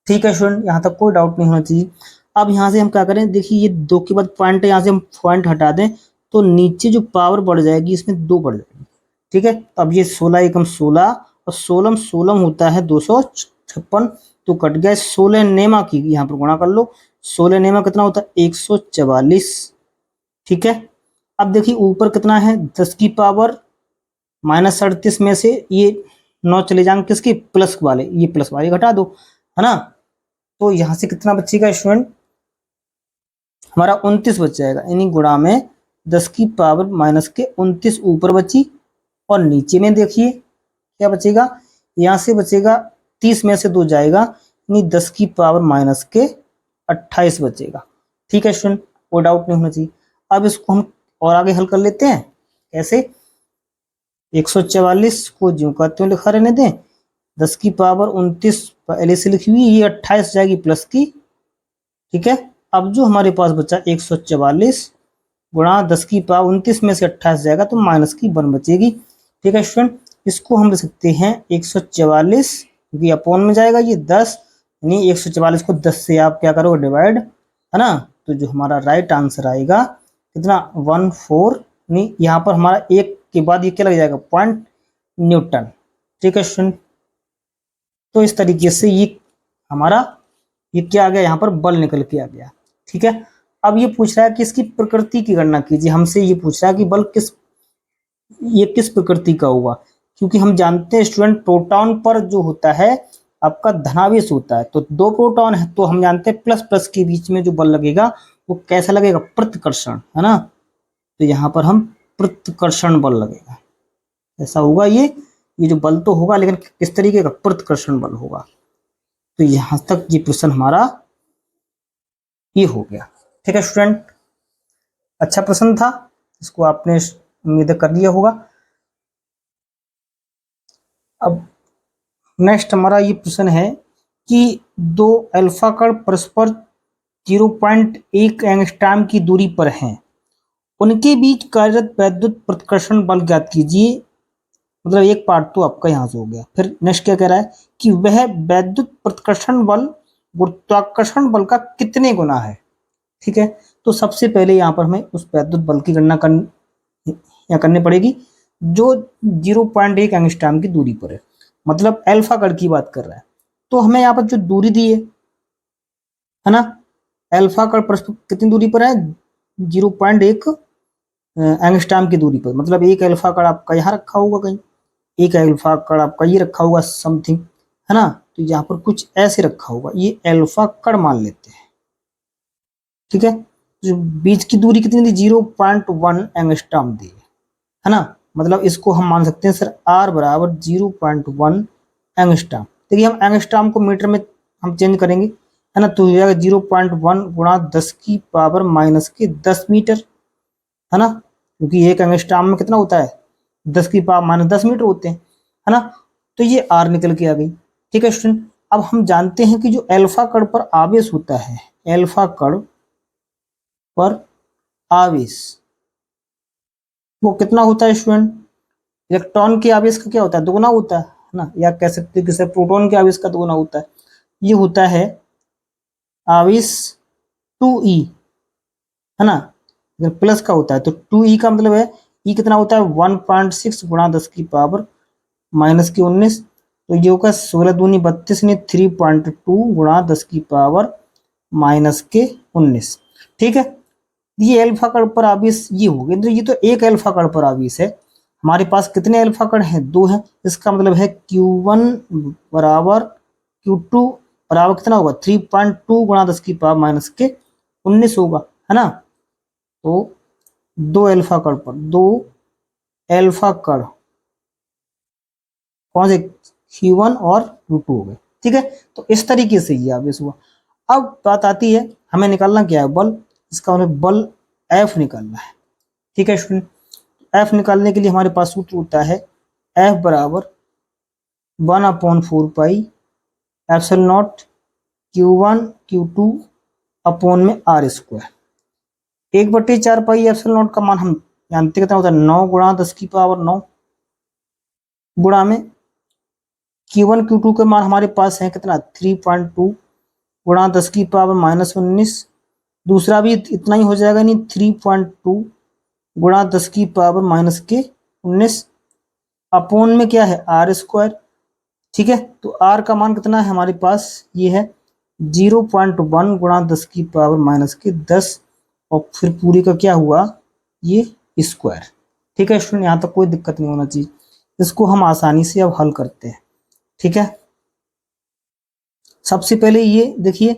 ठीक है स्टूडेंट, यहाँ तक कोई डाउट नहीं होना चाहिए। अब यहाँ से हम क्या करें, देखिए ये 2 के बाद पॉइंट है, यहाँ से हम पॉइंट हटा दें तो नीचे जो पावर बढ़ जाएगी इसमें 2 बढ़ जाएगी। ठीक है, तो अब ये 16 एकम 16 और 16 16 होता है 256, तो कट गया 16 नेमा की, यहाँ पर गुणा कर लो, 16 नेमा कितना होता है 144। ठीक है, अब देखिए ऊपर कितना है 10 की पावर माइनस 38 में से ये 9 चले जाएंगे किसकी, प्लस वाले, ये प्लस वाले घटा दो, है ना। तो यहां से कितना बचेगा स्टूडेंट, हमारा 29 बच जाएगा, यानी गुणा में 10 की पावर माइनस के 29 ऊपर बची, और नीचे में देखिए क्या बचेगा, यहां से बचेगा 30 में से 2 जाएगा, यानी 10 की पावर माइनस के 28 बचेगा। ठीक है स्टूडेंट, कोई डाउट नहीं होना चाहिए। अब इसको हम और आगे हल कर लेते हैं। कैसे, 144 को ज्यों का त्यों लिखा रहने दें, 10 की पावर 29 पहले से लिखी हुई, ये 28 जाएगी प्लस की। ठीक है, अब जो हमारे पास बचा 144 गुणा 10 की पावर 29 में से 28 जाएगा तो माइनस की 1 बचेगी। ठीक है स्टूडेंट, इसको हम लिख सकते हैं 144, क्योंकि अपोन में जाएगा ये 10, यानी 144 को 10 से आप क्या करोगे डिवाइड, है ना। तो जो हमारा राइट आंसर आएगा कितना 14, नहीं यहाँ पर हमारा एक के बाद ये क्या लग जाएगा पॉइंट न्यूटन। ठीक है स्टूडेंट, तो इस तरीके से ये हमारा ये क्या आ गया, यहाँ पर बल निकल के आ गया। ठीक है, अब ये पूछ रहा है कि इसकी प्रकृति की गणना कीजिए, हमसे ये पूछ रहा है कि बल किस प्रकृति का होगा। क्योंकि हम जानते हैं स्टूडेंट प्रोटॉन पर जो होता है आपका धनावेश होता है, तो 2 प्रोटॉन है तो हम जानते हैं प्लस प्लस के बीच में जो बल लगेगा वो कैसा लगेगा, प्रतिकर्षण, है ना। तो यहाँ पर हम प्रतिकर्षण बल लगेगा, ऐसा होगा। ये जो बल तो होगा लेकिन किस तरीके का, प्रतिकर्षण बल होगा। तो यहां तक ये प्रश्न हमारा ये हो गया। ठीक है स्टूडेंट, अच्छा प्रश्न था, इसको आपने उम्मीद कर लिया होगा। अब नेक्स्ट हमारा ये प्रश्न है कि 2 अल्फा कण परस्पर 0.1 एंगस्ट्रॉम की दूरी पर हैं, उनके बीच कार्यरत वैद्युत प्रतिकर्षण बल ज्ञात कीजिए। मतलब एक पार्ट तो आपका यहाँ से हो गया। फिर नेक्स्ट क्या कह रहा है कि वह वैद्युत प्रतिकर्षण बल गुरुत्वाकर्षण बल का कितने गुना है। ठीक है, तो सबसे पहले यहाँ पर हमें उस वैद्युत बल की गणना करनी पड़ेगी जो 0.1 एंगस्ट्रॉम की दूरी पर है, मतलब अल्फा कण की बात कर रहा है। तो हमें यहाँ पर जो दूरी दी है ना, अल्फा कण परस्पर कितनी दूरी पर है 0.1 एंगस्ट्रॉम की दूरी पर, मतलब एक अल्फा कण आपका यहाँ रखा होगा कहीं, एक अल्फा कण आपका ये रखा होगा समथिंग, है ना। तो यहाँ पर कुछ ऐसे रखा होगा, ये अल्फा कण मान लेते हैं। ठीक है, जो बीच की दूरी कितनी दी 0.1 एंगस्ट्रॉम दी है ना, मतलब इसको हम मान सकते हैं सर R बराबर 0.1 एंगस्ट्रॉम। देखिए हम एंगस्ट्रॉम को मीटर में हम चेंज करेंगे, है ना, तो हो जाएगा 0.1 गुणा 10 की पावर माइनस के 10 मीटर, है ना, क्योंकि एक एंगस्ट्रॉम में कितना होता है 10 की पावर माइनस 10 मीटर होते हैं, है ना। तो ये R निकल के आ गई। ठीक है स्टूडेंट, अब हम जानते हैं कि जो अल्फा कण पर आवेश होता है, अल्फा कण पर आवेश वो कितना होता है स्टूडेंट, इलेक्ट्रॉन के आवेश का क्या होता है दोगुना होता है ना, या कह सकते हैं कि सर प्रोटॉन के आवेश का दोगुना होता है। ये होता है आवेश 2e, है ना, अगर प्लस का होता है तो 2e का मतलब है ई कितना होता है 1.6 गुणा 10 की पावर माइनस की 19, तो ये होगा 16 दूनी 32 ने 3.2 गुणा 10 की पावर माइनस के 19। ठीक है, ये अल्फा कण पर आवेश ये हो गया, तो ये तो एक अल्फा कण पर आवेश है। हमारे पास कितने अल्फा कण हैं, 2 हैं। इसका मतलब है Q1 बराबर Q2 बराबर कितना होगा 3.2 गुणा 10 की पावर माइनस के 19 होगा, है ना। तो दो अल्फा कण पर, दो अल्फा कण कौन से, Q1 और Q2 हो गए। ठीक है, तो इस तरीके से ये आवेश हुआ। अब बात आती है हमें निकालना क्या है, बल। इसका मतलब बल F निकालना है। ठीक है स्टूडेंट, F निकालने के लिए हमारे पास सूत्र होता है F बराबर 1/4 pi epsilon not Q1 Q2 upon में R square. 1/4 pi epsilon not का मान हम जानते कितना होता है 9 गुणा 10 की पावर 9 गुणा में Q1 Q2 के मान हमारे पास है कितना 3.2 गुणा 10 की पावर माइनस 19। दूसरा भी इतना ही हो जाएगा, नहीं 3.2 गुणा 10 की पावर माइनस के 19 अपॉन में क्या है आर स्क्वायर। ठीक है, तो आर का मान कितना है हमारे पास, ये है 0.1 गुणा 10 की पावर माइनस के 10 और फिर पूरी का क्या हुआ ये स्क्वायर। ठीक है स्टूडेंट, यहाँ तक कोई दिक्कत नहीं होना चाहिए। इसको हम आसानी से अब हल करते हैं। ठीक है, सबसे पहले ये देखिए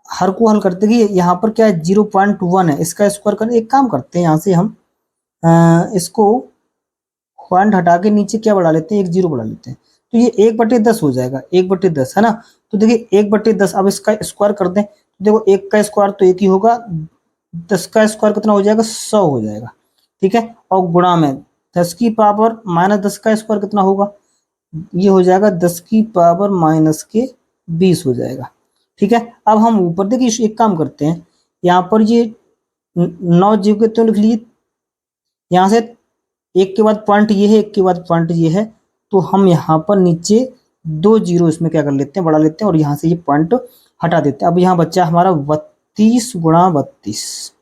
हर को हल करते कि यहाँ पर क्या है 0.1 है, इसका स्क्वायर कर, एक काम करते हैं यहाँ से हम इसको पॉइंट हटा के नीचे क्या बढ़ा लेते हैं, 1 0 बढ़ा लेते हैं, तो ये 1/10 हो जाएगा, 1/10 है ना। तो देखिए 1/10 अब इसका स्क्वायर कर दें, तो देखो 1 का स्क्वायर तो 1 ही होगा, 10 का स्क्वायर कितना हो जाएगा 100 हो जाएगा। ठीक है, और गुणा में 10 की पावर माइनस 10 का स्क्वायर कितना होगा, ये हो जाएगा 10 की पावर माइनस के 20 हो जाएगा। ठीक है, अब हम ऊपर देखिए एक काम करते हैं, यहाँ पर ये 9 जीव के तो लिख लीजिए, यहाँ से एक के बाद पॉइंट ये है, एक के बाद पॉइंट ये है, तो हम यहाँ पर नीचे 2 0 इसमें क्या कर लेते हैं बढ़ा लेते हैं और यहाँ से ये पॉइंट हटा देते हैं। अब यहाँ बच्चा हमारा 32 गुणा 32,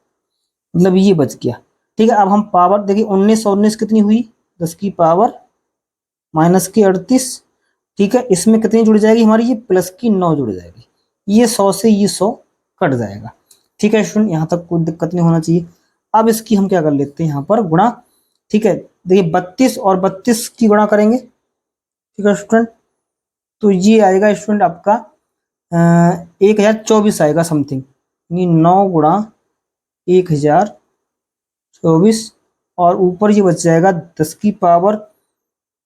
मतलब ये बच गया। ठीक है, अब हम पावर देखिए 19 और 19 कितनी हुई 10 की पावर माइनस की 38। ठीक है, इसमें कितनी जुड़ जाएगी हमारी, ये प्लस की 9 जुड़ जाएगी, ये 100 से ये 100 कट जाएगा। ठीक है स्टूडेंट, यहाँ तक कोई दिक्कत नहीं होना चाहिए। अब इसकी हम क्या कर लेते हैं यहाँ पर गुणा। ठीक है, देखिए 32 और 32 की गुणा करेंगे। ठीक है स्टूडेंट, तो ये आएगा स्टूडेंट आपका 1024 आएगा समथिंग, 9 गुणा 1024 और ऊपर ये बच जाएगा 10 की पावर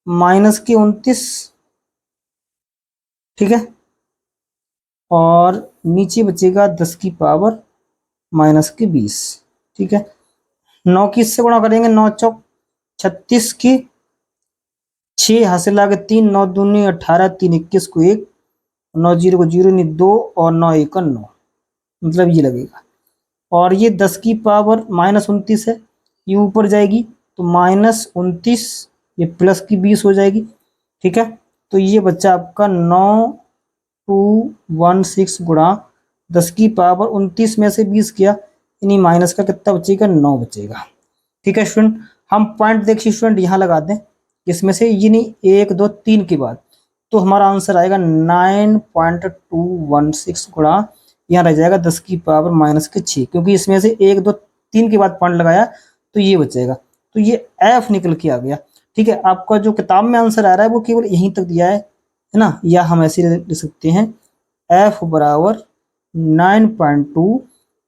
माइनस की 29। ठीक है, और नीचे बचेगा 10 की पावर माइनस की 20। ठीक है, 9 की इससे गुणा करेंगे, 9 चौक 36 की 6 हासिल आगे 3, 9 दूनी 18, 3 21 को 1, 9 0 को 0 नहीं 2 और 9 1 9, मतलब ये लगेगा। और ये 10 की पावर माइनस 29 है, ये ऊपर जाएगी तो माइनस 29, ये प्लस की 20 हो जाएगी। ठीक है, तो ये बच्चा आपका 9216 गुणा 10 की पावर 29 में से 20 किया, यानी माइनस का कितना बचेगा 9 बचेगा। ठीक है स्टूडेंट, हम पॉइंट देखिए स्टूडेंट यहाँ लगा दें इसमें से, ये नहीं 1 2 3 के बाद, तो हमारा आंसर आएगा 9.216 गुणा यहाँ रह जाएगा 10 की पावर माइनस के 6, क्योंकि इसमें से 1 2 3 के बाद पॉइंट लगाया तो ये बचेगा, तो ये एफ निकल के आ गया। ठीक है, आपका जो किताब में आंसर आ रहा है वो केवल यहीं तक दिया है ना, या हम ऐसे लिख सकते हैं एफ बराबर 9.2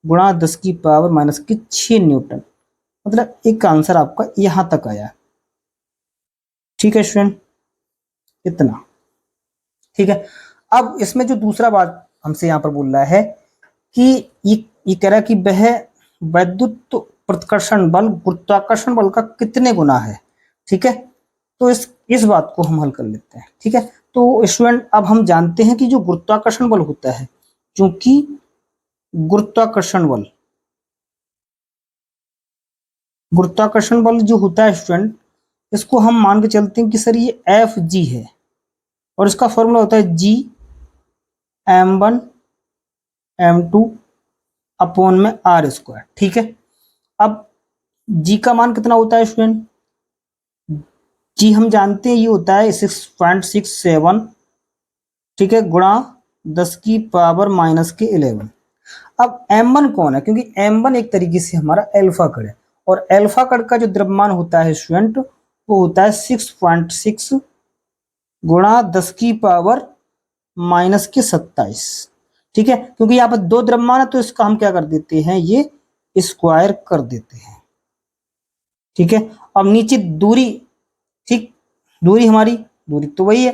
गुणा 10 की पावर माइनस के 6 न्यूटन, मतलब एक आंसर आपका यहां तक आया। ठीक है स्टूडेंट, इतना। ठीक है, अब इसमें जो दूसरा बात हमसे यहाँ पर बोल रहा है कि ये कह रहा है कि वह वैद्युत प्रतिकर्षण बल गुरुत्वाकर्षण बल का कितने गुना है। ठीक है, तो इस बात को हम हल कर लेते हैं। ठीक है, तो स्टूडेंट अब हम जानते हैं कि जो गुरुत्वाकर्षण बल होता है, क्योंकि गुरुत्वाकर्षण बल जो होता है स्टूडेंट, इसको हम मान के चलते हैं कि सर ये एफ जी है और इसका फॉर्मूला होता है जी m1 m2 अपॉन में r स्क्वायर। ठीक है, अब g का मान कितना होता है स्टूडेंट? जी हम जानते हैं ये होता है 6.67, ठीक है, गुणा 10 की पावर माइनस के 11। अब m1 कौन है? क्योंकि m1 एक तरीके से हमारा अल्फा कण है, और अल्फा कण का जो द्रव्यमान होता है स्टूडेंट वो होता है 6.6 गुणा 10 की पावर माइनस के 27। ठीक है, क्योंकि यहाँ पर दो द्रव्यमान है तो इसका हम क्या कर देते हैं, ये स्क्वायर कर देते हैं। ठीक है, अब नीचे दूरी, ठीक, दूरी हमारी, दूरी तो वही है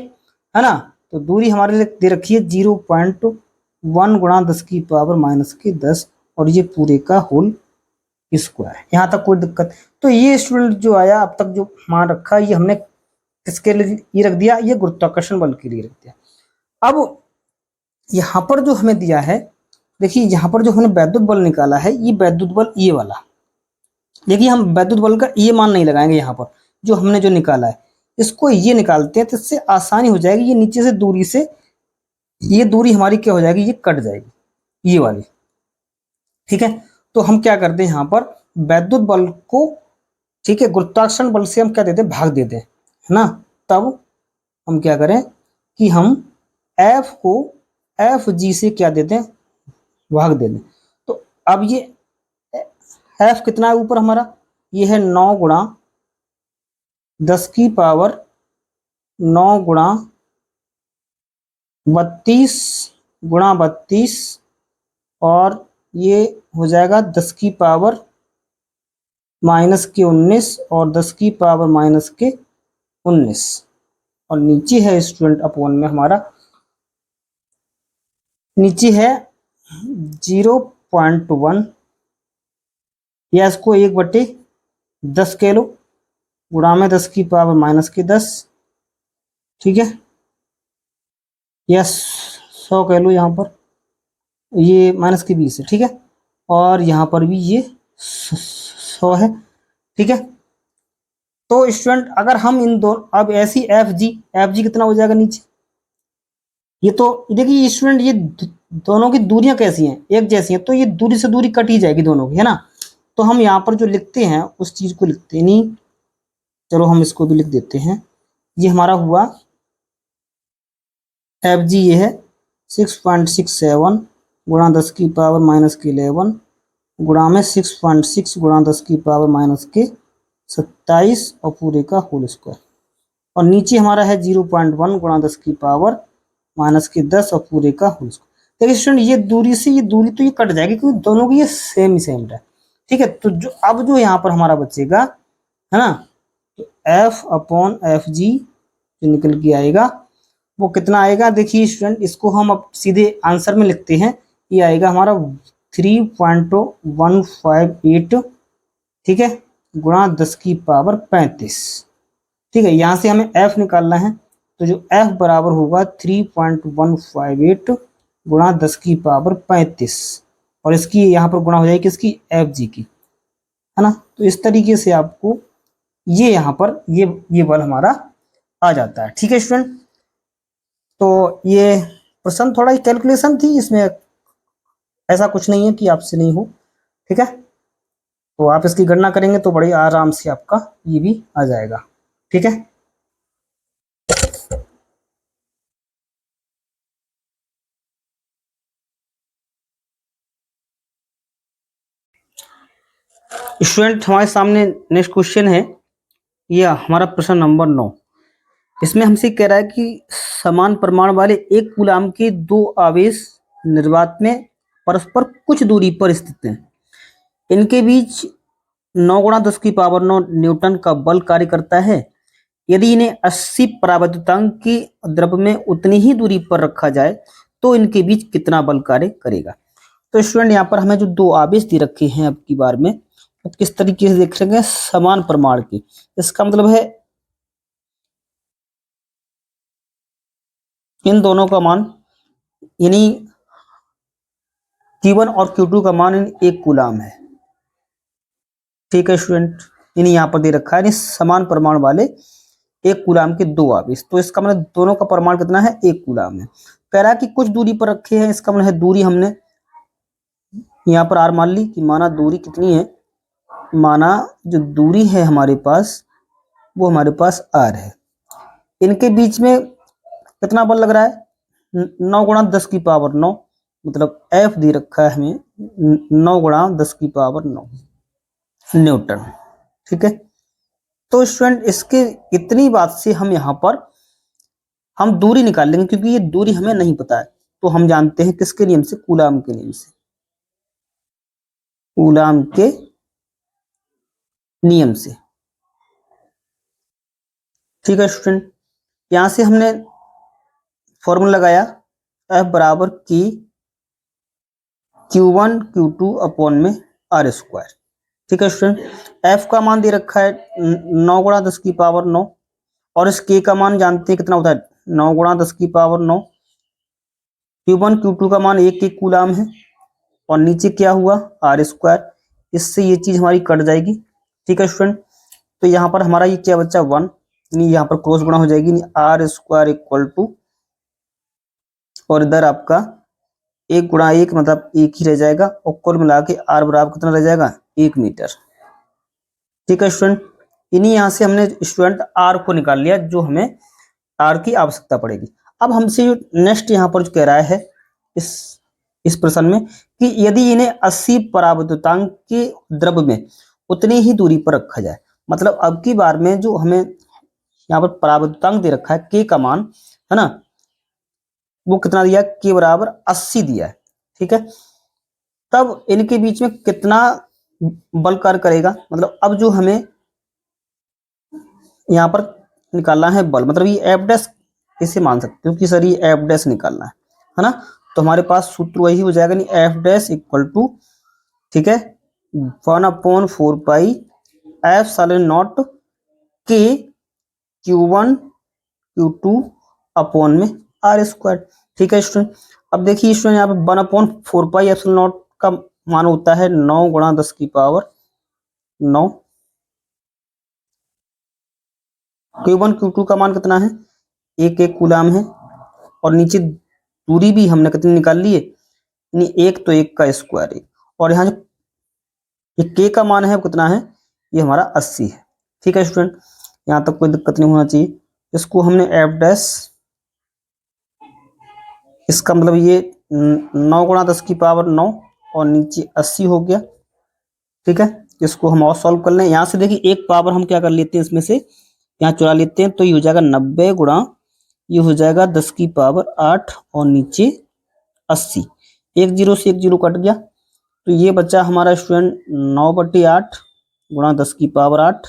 ना, तो दूरी हमारे लिए दे रखी है 0.1 गुणा 10 की पावर माइनस के 10, और ये पूरे का होल स्क्वायर। यहाँ तक कोई दिक्कत? तो ये स्टूडेंट जो आया अब तक जो मान रखा, ये हमने किसके लिए ये रख दिया? ये गुरुत्वाकर्षण बल के लिए रख दिया। अब यहाँ पर जो हमें दिया है, देखिए यहाँ पर जो हमने वैद्युत बल निकाला है, ये वैद्युत बल ये वाला, देखिए हम वैद्युत बल का ये मान नहीं लगाएंगे, यहाँ पर जो हमने जो निकाला है इसको ये निकालते हैं, तो इससे आसानी हो जाएगी। ये नीचे से दूरी से ये दूरी हमारी क्या हो जाएगी, ये कट जाएगी, ये वाली। ठीक है, तो हम क्या करते हैं यहाँ पर वैद्युत बल को, ठीक है, गुरुत्वाकर्षण बल से हम क्या देते हैं, भाग देते हैं, है ना। तब हम क्या करें कि हम एफ को एफ जी से क्या देते हैं, भाग देते हैं। तो अब ये एफ कितना है ऊपर हमारा, ये है 9 गुणा 10 की पावर 9 गुणा 32 गुणा 32, और ये हो जाएगा 10 की पावर माइनस के 19 और 10 की पावर माइनस के 19, और नीचे है स्टूडेंट अपॉन में हमारा, नीचे है 0.1, या इसको 1/10 कह लो, गुणा में 10 की पावर माइनस के 10, ठीक है, या 100 कह लो, यहाँ पर ये माइनस के 20 है, ठीक है, और यहाँ पर भी ये 100 है। ठीक है, तो स्टूडेंट अगर हम इन दोनों, अब ऐसी एफ जी कितना हो जाएगा नीचे, ये तो देखिए स्टूडेंट ये दोनों की दूरियां कैसी हैं, एक जैसी हैं, तो ये दूरी से दूरी कट ही जाएगी दोनों की, है ना। तो हम यहाँ पर जो लिखते हैं उस चीज को लिखते नहीं, चलो हम इसको भी लिख देते हैं। ये हमारा हुआ एफ जी, ये है 6.67 गुणा 10 की पावर माइनस के 11 गुणा में 6.6 गुणा 10 की पावर माइनस के 27 और पूरे का होल स्क्वायर, और नीचे हमारा है 0.1 गुणा 10 की पावर माइनस के 10 और पूरे का होल स्क्वायर। देखिए स्टूडेंट ये दूरी से ये दूरी तो ये कट जाएगी, क्योंकि दोनों की ये सेम है। ठीक है, तो जो अब जो यहाँ पर हमारा बचेगा, है ना, तो एफ अपॉन एफ जी जो निकल के आएगा वो कितना आएगा? देखिए स्टूडेंट इसको हम अब सीधे आंसर में लिखते हैं, ये आएगा हमारा 3.158, ठीक है, गुणा 10 की पावर 35। ठीक है, यहाँ से हमें एफ निकालना है, तो जो एफ बराबर होगा 3.158 गुणा 10 की पावर 35, और इसकी यहाँ पर गुणा हो जाएगी किसकी, एफ जी की, है ना। तो इस तरीके से आपको ये यहाँ पर ये बल हमारा आ जाता है। ठीक है स्टूडेंट, तो ये प्रश्न थोड़ा ही कैलकुलेशन थी, इसमें ऐसा कुछ नहीं है कि आपसे नहीं हो। ठीक है, तो आप इसकी गणना करेंगे तो बड़ी आराम से आपका ये भी आ जाएगा। ठीक है, स्टूडेंट हमारे सामने नेक्स्ट क्वेश्चन है, यह हमारा प्रश्न नंबर 9। इसमें हमसे कह रहा है कि समान परमाणु वाले एक कूलाम के दो आवेश निर्वात में परस्पर कुछ दूरी पर स्थित हैं, इनके बीच 9 गुणा 10 की पावर 9 न्यूटन का बल कार्य करता है। यदि इन्हें 80 परावैद्युतांक की द्रव्य में उतनी ही दूरी पर रखा जाए तो इनके बीच कितना बल कार्य करेगा। तो स्टूडेंट यहाँ पर हमें जो दो आवेश दे रखे हैं अब की बार में, वो किस तरीके से देख रहे हैं, समान परमाणु के। इसका मतलब है इन दोनों का मान, यानी Q1 और Q2 का मान एक कूलाम है। ठीक है स्टूडेंट, यानी यहाँ पर दे रखा है समान परमाणु वाले एक कूलाम के दो आवेश, तो इसका मतलब दोनों का परमाणु कितना है, एक कूलाम है। कह रहा है कि कुछ दूरी पर रखे हैं, इसका मतलब है दूरी हमने यहाँ पर आर मान ली कि माना दूरी कितनी है, माना जो दूरी है हमारे पास वो हमारे पास आर है। इनके बीच में कितना बल लग रहा है, 9 गुणा 10 की पावर 9, मतलब एफ दे रखा है हमें 9 गुणा 10 की पावर 9 न्यूटन। ठीक है, तो स्टूडेंट इसके इतनी बात से हम यहाँ पर हम दूरी निकाल लेंगे, क्योंकि ये दूरी हमें नहीं पता है। तो हम जानते हैं किसके नियम से, कूलाम के नियम से, कूलाम के नियम से। ठीक है स्टूडेंट, यहां से हमने फॉर्मूला लगाया एफ बराबर की Q1 Q2 अपॉन में आर स्क्वायर। ठीक है स्टूडेंट, एफ का मान दे रखा है 9 गुणा 10 की पावर 9, और इस के का मान जानते हैं कितना होता है, 9 गुणा 10 की पावर 9। Q1 Q2 का मान 1 कूलाम है, और नीचे क्या हुआ आर स्क्वायर, इससे ये चीज हमारी कट जाएगी। ठीक है स्टूडेंट, तो यहाँ पर हमारा ये क्या बच्चा 1, यहाँ पर क्रॉस गुणा हो जाएगी, आर स्क्वायर इक्वल टू, और इधर आपका 1 गुणा 1 मतलब 1 ही रह जाएगा, और कुल मिला के आर बराबर कितना रह जाएगा 1 मीटर। ठीक है स्टूडेंट, इन्हीं यहाँ से हमने स्टूडेंट आर को निकाल लिया, जो हमें आर की आवश्यकता पड़ेगी। अब हमसे जो नेक्स्ट यहाँ पर जो कह रहा है इस प्रश्न में कि यदि इन्हें 80 परावर्तनांक के द्रव में उतनी ही दूरी पर रखा जाए, मतलब अब की बार में जो हमें यहाँ पर परावर्तनांक दे रखा है के का मान है ना, वो कितना दिया, के बराबर 80 दिया है। ठीक है, तब इनके बीच में कितना बल कार्य करेगा, मतलब अब जो हमें यहाँ पर निकालना है बल, मतलब ये एफ डैश इसे मान सकते हो कि सर ये एफ डैश निकालना है ना, तो हमारे पास सूत्र वही हो जाएगा, नहीं एफ डैश इक्वल टू, ठीक है 1/4 पाई एफ साइन नॉट के Q1 Q2 अपॉन में आर स्क्वायर। ठीक है स्टूडेंट, अब देखिए स्टूडेंट यहाँ पे 1/4 पाई एप्सिलॉन नॉट का मान होता है 9 गुणा 10 की पावर 9। Q1 Q2 का मान कितना है, 1 कूलाम है, और नीचे दूरी भी हमने कितनी निकाल ली है, 1 तो 1 का स्क्वायर है, और यहाँ जो ये के का मान है वो कितना है, ये हमारा 80 है। ठीक है स्टूडेंट, यहाँ तक कोई दिक्कत नहीं होना चाहिए। इसको हमने एफ डैश, इसका मतलब ये 9 गुणा 10 की पावर 9 और नीचे 80 हो गया। ठीक है, इसको हम और सॉल्व कर लें। यहाँ से देखिए एक पावर हम क्या कर लेते हैं, इसमें से यहाँ चुरा लेते हैं, तो ये हो जाएगा 90 गुणा, ये हो जाएगा 10 की पावर 8 और नीचे 80, 1 0 से 1 0 कट गया, तो ये बच्चा हमारा स्टूडेंट 9/8 गुणा 10 की पावर 8।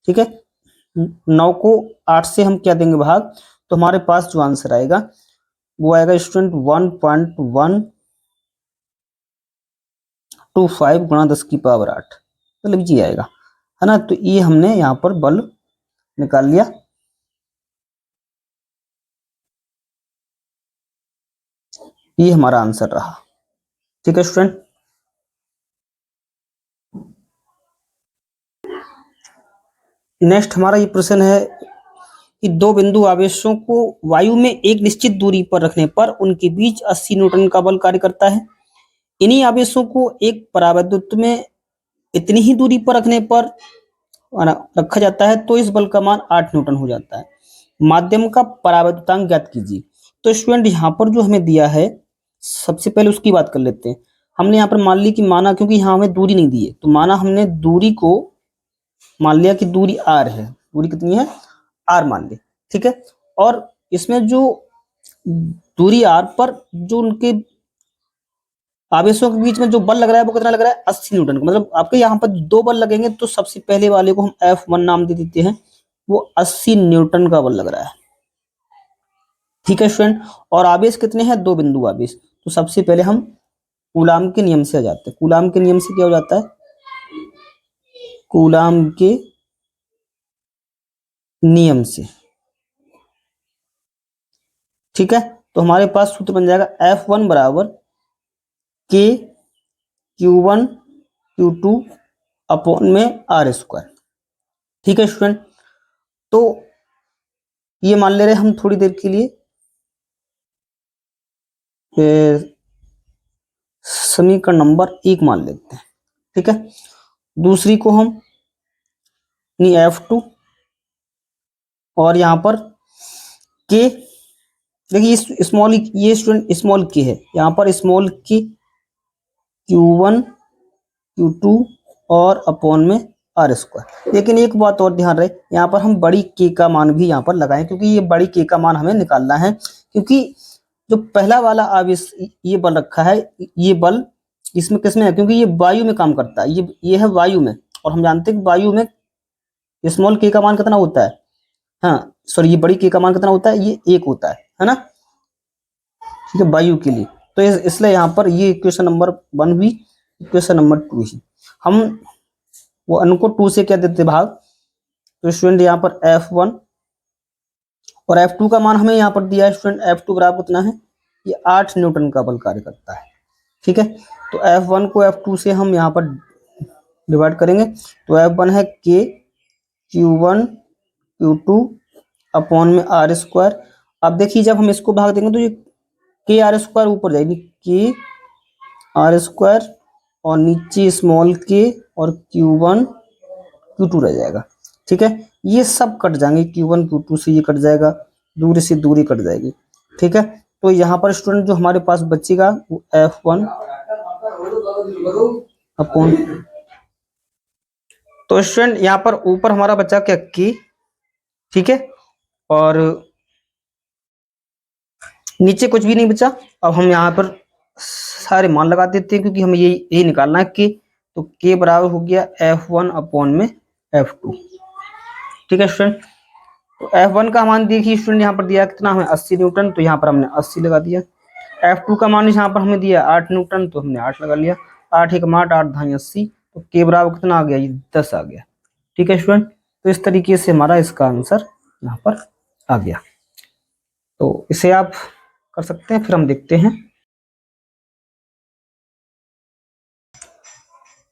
ठीक है, 9 को 8 से हम क्या देंगे भाग, तो हमारे पास जो आंसर आएगा वो आएगा स्टूडेंट 1.125 गुणा 10 की पावर 8, मतलब जी आएगा, है ना। तो ये हमने यहाँ पर बल निकाल लिया। ये हमारा आंसर रहा। ठीक है स्टूडेंट, नेक्स्ट हमारा ये प्रश्न है कि दो बिंदु आवेशों को वायु में एक निश्चित दूरी पर रखने पर उनके बीच 80 न्यूटन का बल कार्य करता है। इन्हीं आवेशों को एक परावैद्युत में इतनी ही दूरी पर रखने पर रखा जाता है तो इस बल का मान 8 न्यूटन हो जाता है। माध्यम का परावैद्युतांक ज्ञात कीजिए। तो स्टूडेंट यहाँ पर जो हमें दिया है, सबसे पहले उसकी बात कर लेते हैं। हमने यहाँ पर मान ली कि माना, क्योंकि यहाँ हमें दूरी नहीं दी है, तो माना हमने दूरी को मान लिया कि दूरी आर है, दूरी कितनी है आर मान ली। ठीक है, और इसमें जो दूरी आर पर जो उनके आवेशों के बीच में जो बल लग रहा है वो कितना लग रहा है 80 न्यूटन का, मतलब आपके यहाँ पर 2 बल लगेंगे, तो सबसे पहले वाले को हम F1 नाम दे देते हैं, वो 80 न्यूटन का बल लग रहा है। ठीक है स्टूडेंट, और आवेश कितने हैं, 2 बिंदु आवेश, तो सबसे पहले हम कूलाम के नियम से आ जाते हैं। कूलाम के नियम से क्या हो जाता है, कूलाम के नियम से। ठीक है, तो हमारे पास सूत्र बन जाएगा F1 बराबर के Q1 Q2 अपॉन में आर स्क्वायर। ठीक है स्टूडेंट, तो ये मान ले रहे हम थोड़ी देर के लिए समीकरण नंबर 1 मान लेते हैं। ठीक है, दूसरी को हम F2 और यहाँ पर के, देखिए स्मॉल, ये स्टूडेंट स्मॉल के है, यहाँ पर स्मॉल के Q1 Q2 और अपॉन में आर स्क्वायर। लेकिन एक बात और ध्यान रहे, यहाँ पर हम बड़ी के का मान भी यहाँ पर लगाएं, क्योंकि ये बड़ी के का मान हमें निकालना है, क्योंकि जो पहला वाला आवेश ये बल रखा है, ये बल इसमें किसमें है, क्योंकि ये वायु में काम करता है, ये है वायु में, और हम जानते हैं कि वायु में स्मॉल के का मान कितना होता है, हाँ सॉरी, ये बड़ी के का मान कितना होता है, ये 1 होता है ना। ठीक है, वायु के लिए, तो इसलिए यहाँ पर ये इक्वेशन नंबर 1 हुई, इक्वेशन नंबर 2 ही। हम वो उनको 2 से क्या देते भाग, तो स्टूडेंट यहाँ पर F1 और F2 का मान हमें यहाँ पर दिया है स्टूडेंट, F2 बराबर कितना है, ये 8 न्यूटन का बल कार्य करता है। ठीक है, तो F1 को F2 से हम यहाँ पर डिवाइड करेंगे, तो F1 है K Q1 Q2 अपॉन में आर स्क्वायर। अब देखिए जब हम इसको भाग देंगे तो ये के आर स्क्वायर ऊपर जाएगी, के आर स्क्वायर और नीचे स्मॉल के और Q1 Q2 रह जाएगा। ठीक है, ये सब कट जाएंगे, Q1 Q2 से ये कट जाएगा, दूरी से दूरी कट जाएगी। ठीक है, तो यहाँ पर स्टूडेंट जो हमारे पास बचेगा वो F1 अपॉन, तो स्टूडेंट यहाँ पर ऊपर हमारा बचा क्या, के, ठीक है, और नीचे कुछ भी नहीं बचा। अब हम यहाँ पर सारे मान लगा देते हैं, क्योंकि हमें यही निकालना है के, तो के बराबर हो गया F1 अपॉन में F2। ठीक है स्टूडेंट, तो F1 का मान देखिए स्टूडेंट यहाँ पर दिया कितना हमें 80 न्यूटन, तो यहाँ पर हमने 80 लगा दिया। F2 का मान यहाँ पर हमें दिया 8 न्यूटन, तो हमने 8 लगा लिया। 8 1 8 8 धाई 80, तो के बराबर कितना आ गया, ये 10 आ गया। ठीक है स्टूडेंट, तो इस तरीके से हमारा इसका आंसर यहाँ पर आ गया। तो इसे आप कर सकते हैं, फिर हम देखते हैं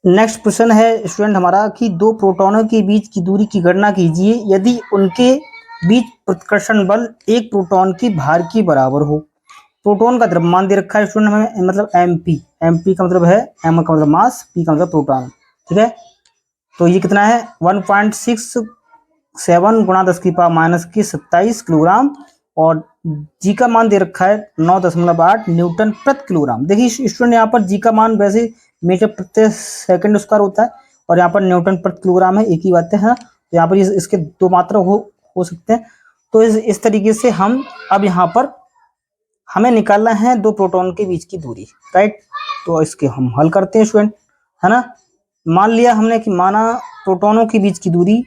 नेक्स्ट प्रश्न है स्टूडेंट हमारा कि दो प्रोटॉनों के बीच की दूरी की गणना कीजिए यदि उनके बीच प्रतिकर्षण बल एक प्रोटॉन की भार के बराबर हो। प्रोटॉन का द्रव्यमान दे रखा है स्टूडेंट हमें, मतलब एमपी, एमपी का मतलब है, एम का मतलब मास, पी का मतलब प्रोटॉन। ठीक है, तो ये कितना है 1.67 गुणा 10 की पावर माइनस की 27 किलोग्राम, और जी का मान दे रखा है 9.8 न्यूटन प्रति किलोग्राम। देखिए स्टूडेंट यहाँ पर जी का मान वैसे मीटर प्रति सेकंड स्क्वायर होता है, और यहाँ पर न्यूटन प्रति किलोग्राम है, एक ही बात है। तो यहाँ पर इसके दो मात्रा हो सकते हैं। तो इस तरीके से हम अब यहाँ पर हमें निकालना है दो प्रोटॉन के बीच की दूरी, राइट। तो इसके हम हल करते हैं स्टूडेंट, है ना। मान लिया हमने कि माना प्रोटॉनों के बीच की दूरी,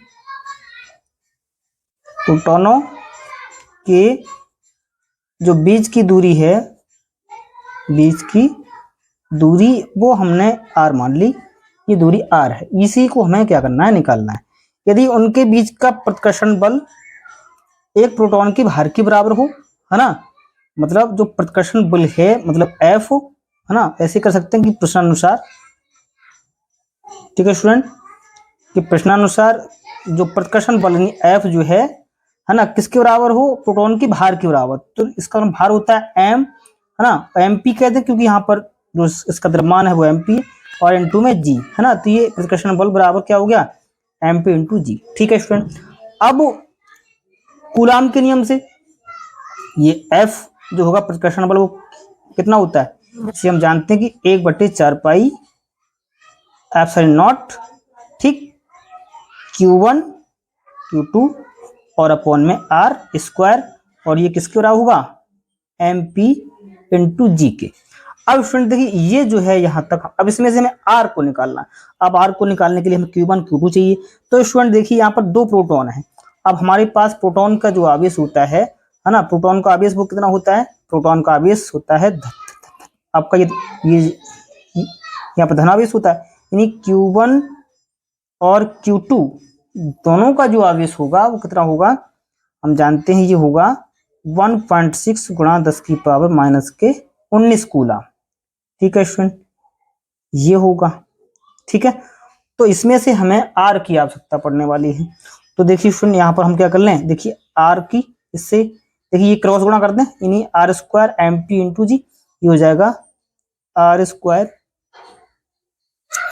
प्रोटॉनों के जो बीच की दूरी है, बीच की दूरी वो हमने r मान ली, ये दूरी r है। इसी को हमें क्या करना है, निकालना है। यदि उनके बीच का प्रतिकर्षण बल एक प्रोटॉन की भार के बराबर हो, है ना, मतलब जो प्रतिकर्षण बल है मतलब F हो, है ना, ऐसे कर सकते हैं कि प्रश्नानुसार। ठीक है स्टूडेंट, कि प्रश्नानुसार जो प्रतिकर्षण बल F जो है ना, किसके बराबर हो, प्रोटॉन की भार के बराबर। तो इसका भार होता है m, है ना, mp कहते हैं क्योंकि यहाँ पर जो इसका द्रव्यमान है वो mp, और इनटू में g, है ना। तो ये प्रतिकर्षण बल बराबर क्या हो गया, mp इंटू जी। ठीक है स्टूडेंट, अब कूलाम के नियम से ये F जो होगा प्रतिकर्षण बल वो कितना होता है, इसे हम जानते हैं कि 1/4 पाई एप्सिलॉन नॉट, ठीक, Q1 Q2 और अपॉन में आर स्क्वायर, और ये किसके बराबर होगा, MP इंटू जी के। अब स्टूडेंट देखिए ये जो है यहाँ तक, अब इसमें से हमें आर को निकालना है। अब आर को निकालने के लिए हमें Q1 Q2 चाहिए। तो स्टूडेंट देखिए यहाँ पर दो प्रोटॉन है। अब हमारे पास प्रोटॉन का जो आवेश होता है ना, प्रोटॉन का आवेश वो कितना होता है, प्रोटॉन का आवेश होता है आपका ये यहाँ पर धनावेश होता है, यानी Q1 और Q2 दोनों का जो आवेश होगा वो कितना होगा, हम जानते हैं ये होगा 1.6 गुणा 10 की पावर माइनस के 19 कूलम। ठीक है स्टूडेंट, ये होगा। ठीक है, तो इसमें से हमें आर की आवश्यकता पड़ने वाली है। तो देखिए स्टूडेंट यहाँ पर हम क्या कर लें, देखिए आर की इससे देखिए ये क्रॉस गुणा कर दें, यानी R square MP into G, ये हो जाएगा R square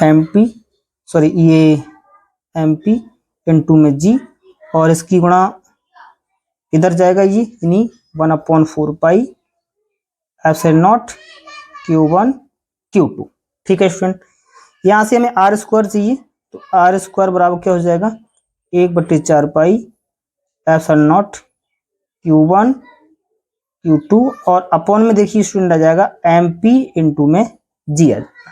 M P, sorry ये एम पी इंटू में जी, और इसकी गुणा इधर जाएगा ये यानी 1/4 pi epsilon not Q1 Q2। ठीक है स्टूडेंट, यहाँ से हमें आर स्क्वायर चाहिए, तो आर स्क्वायर बराबर क्या हो जाएगा 1/4 pi epsilon not Q1 Q2, और अपॉन में देखिए स्टूडेंट आ जाएगा एम पी इंटू में जी आ जाएगा।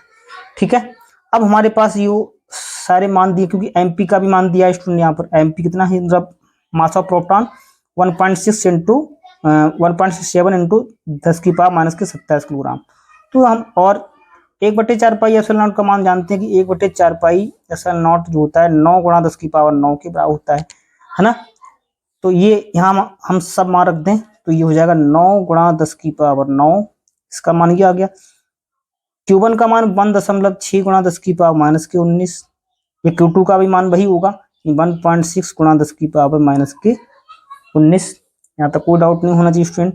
ठीक है, अब हमारे पास ये सारे मान दिए, क्योंकि एमपी का भी मान दिया है स्टूडेंट, यहाँ पर एमपी कितना है, मतलब mass of proton 1.6 into 1.67 into 10⁻⁻27 kilogram. तो हम और 1/4 पाई एप्सिलॉन नॉट का मान जानते हैं कि 1/4 पाई एप्सिलॉन नॉट जो होता है 9 × 10⁻9 के बराबर होता है ना। तो ये यहाँ हम सब मान रख दें, तो ये हो जाएगा 9 × 10⁻9, इसका मान ये आ गया। Q1 का मान 1.6 × 10⁻⁻19, ये Q2 का भी मान वही होगा 1.6 × 10⁻⁻19। यहाँ तक कोई डाउट नहीं होना चाहिए स्टूडेंट।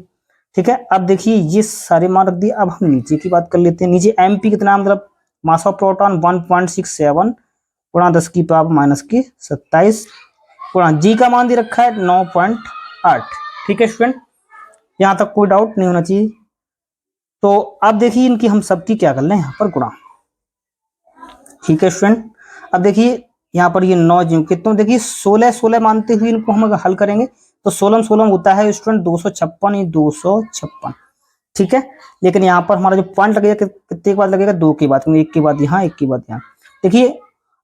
ठीक है, अब देखिए ये सारे मान रख दिए, अब हम नीचे की बात कर लेते हैं। नीचे एमपी कितना, मतलब मास ऑफ प्रोटॉन 1.67 × 10⁻⁻27 गुणा जी का मान दे रखा है 9.8। ठीक है स्टूडेंट, यहाँ तक कोई डाउट नहीं होना चाहिए। तो अब देखिए इनकी हम सबकी क्या कर लें यहाँ पर गुणा। ठीक है स्टूडेंट, अब देखिए यहाँ पर ये 9 जीव कितने, देखिए 16 मानते हुए इनको हम अगर हल करेंगे तो 16 होता है स्टूडेंट 256, ये 256। ठीक है, लेकिन यहाँ पर हमारा जो पॉइंट लगेगा कितने के बाद लगेगा, 2 के बाद, क्योंकि 1 के बाद यहाँ 1 के बाद यहाँ। देखिए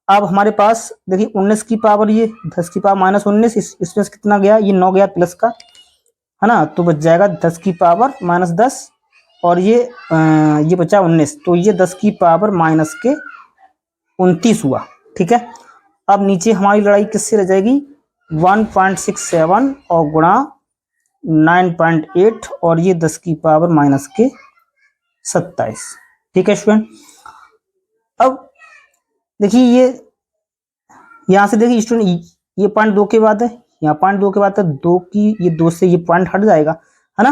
अब हमारे पास देखिए 19 की पावर, ये 10⁻⁻19, इसमें कितना गया, ये 9 गया प्लस का, है ना, तो बच जाएगा 10⁻⁻10, और ये बचा 19, तो ये 10⁻⁻29 हुआ। ठीक है, अब नीचे हमारी लड़ाई किससे रह जाएगी, 1.67 और गुणा 9.8, और ये 10⁻⁻27। ठीक है स्टूडेंट, अब देखिए ये यहाँ से देखिए स्टूडेंट ये पॉइंट 2 के बाद है, यहाँ पॉइंट 2 के बाद है, 2 की ये 2 से ये पॉइंट हट जाएगा, है ना।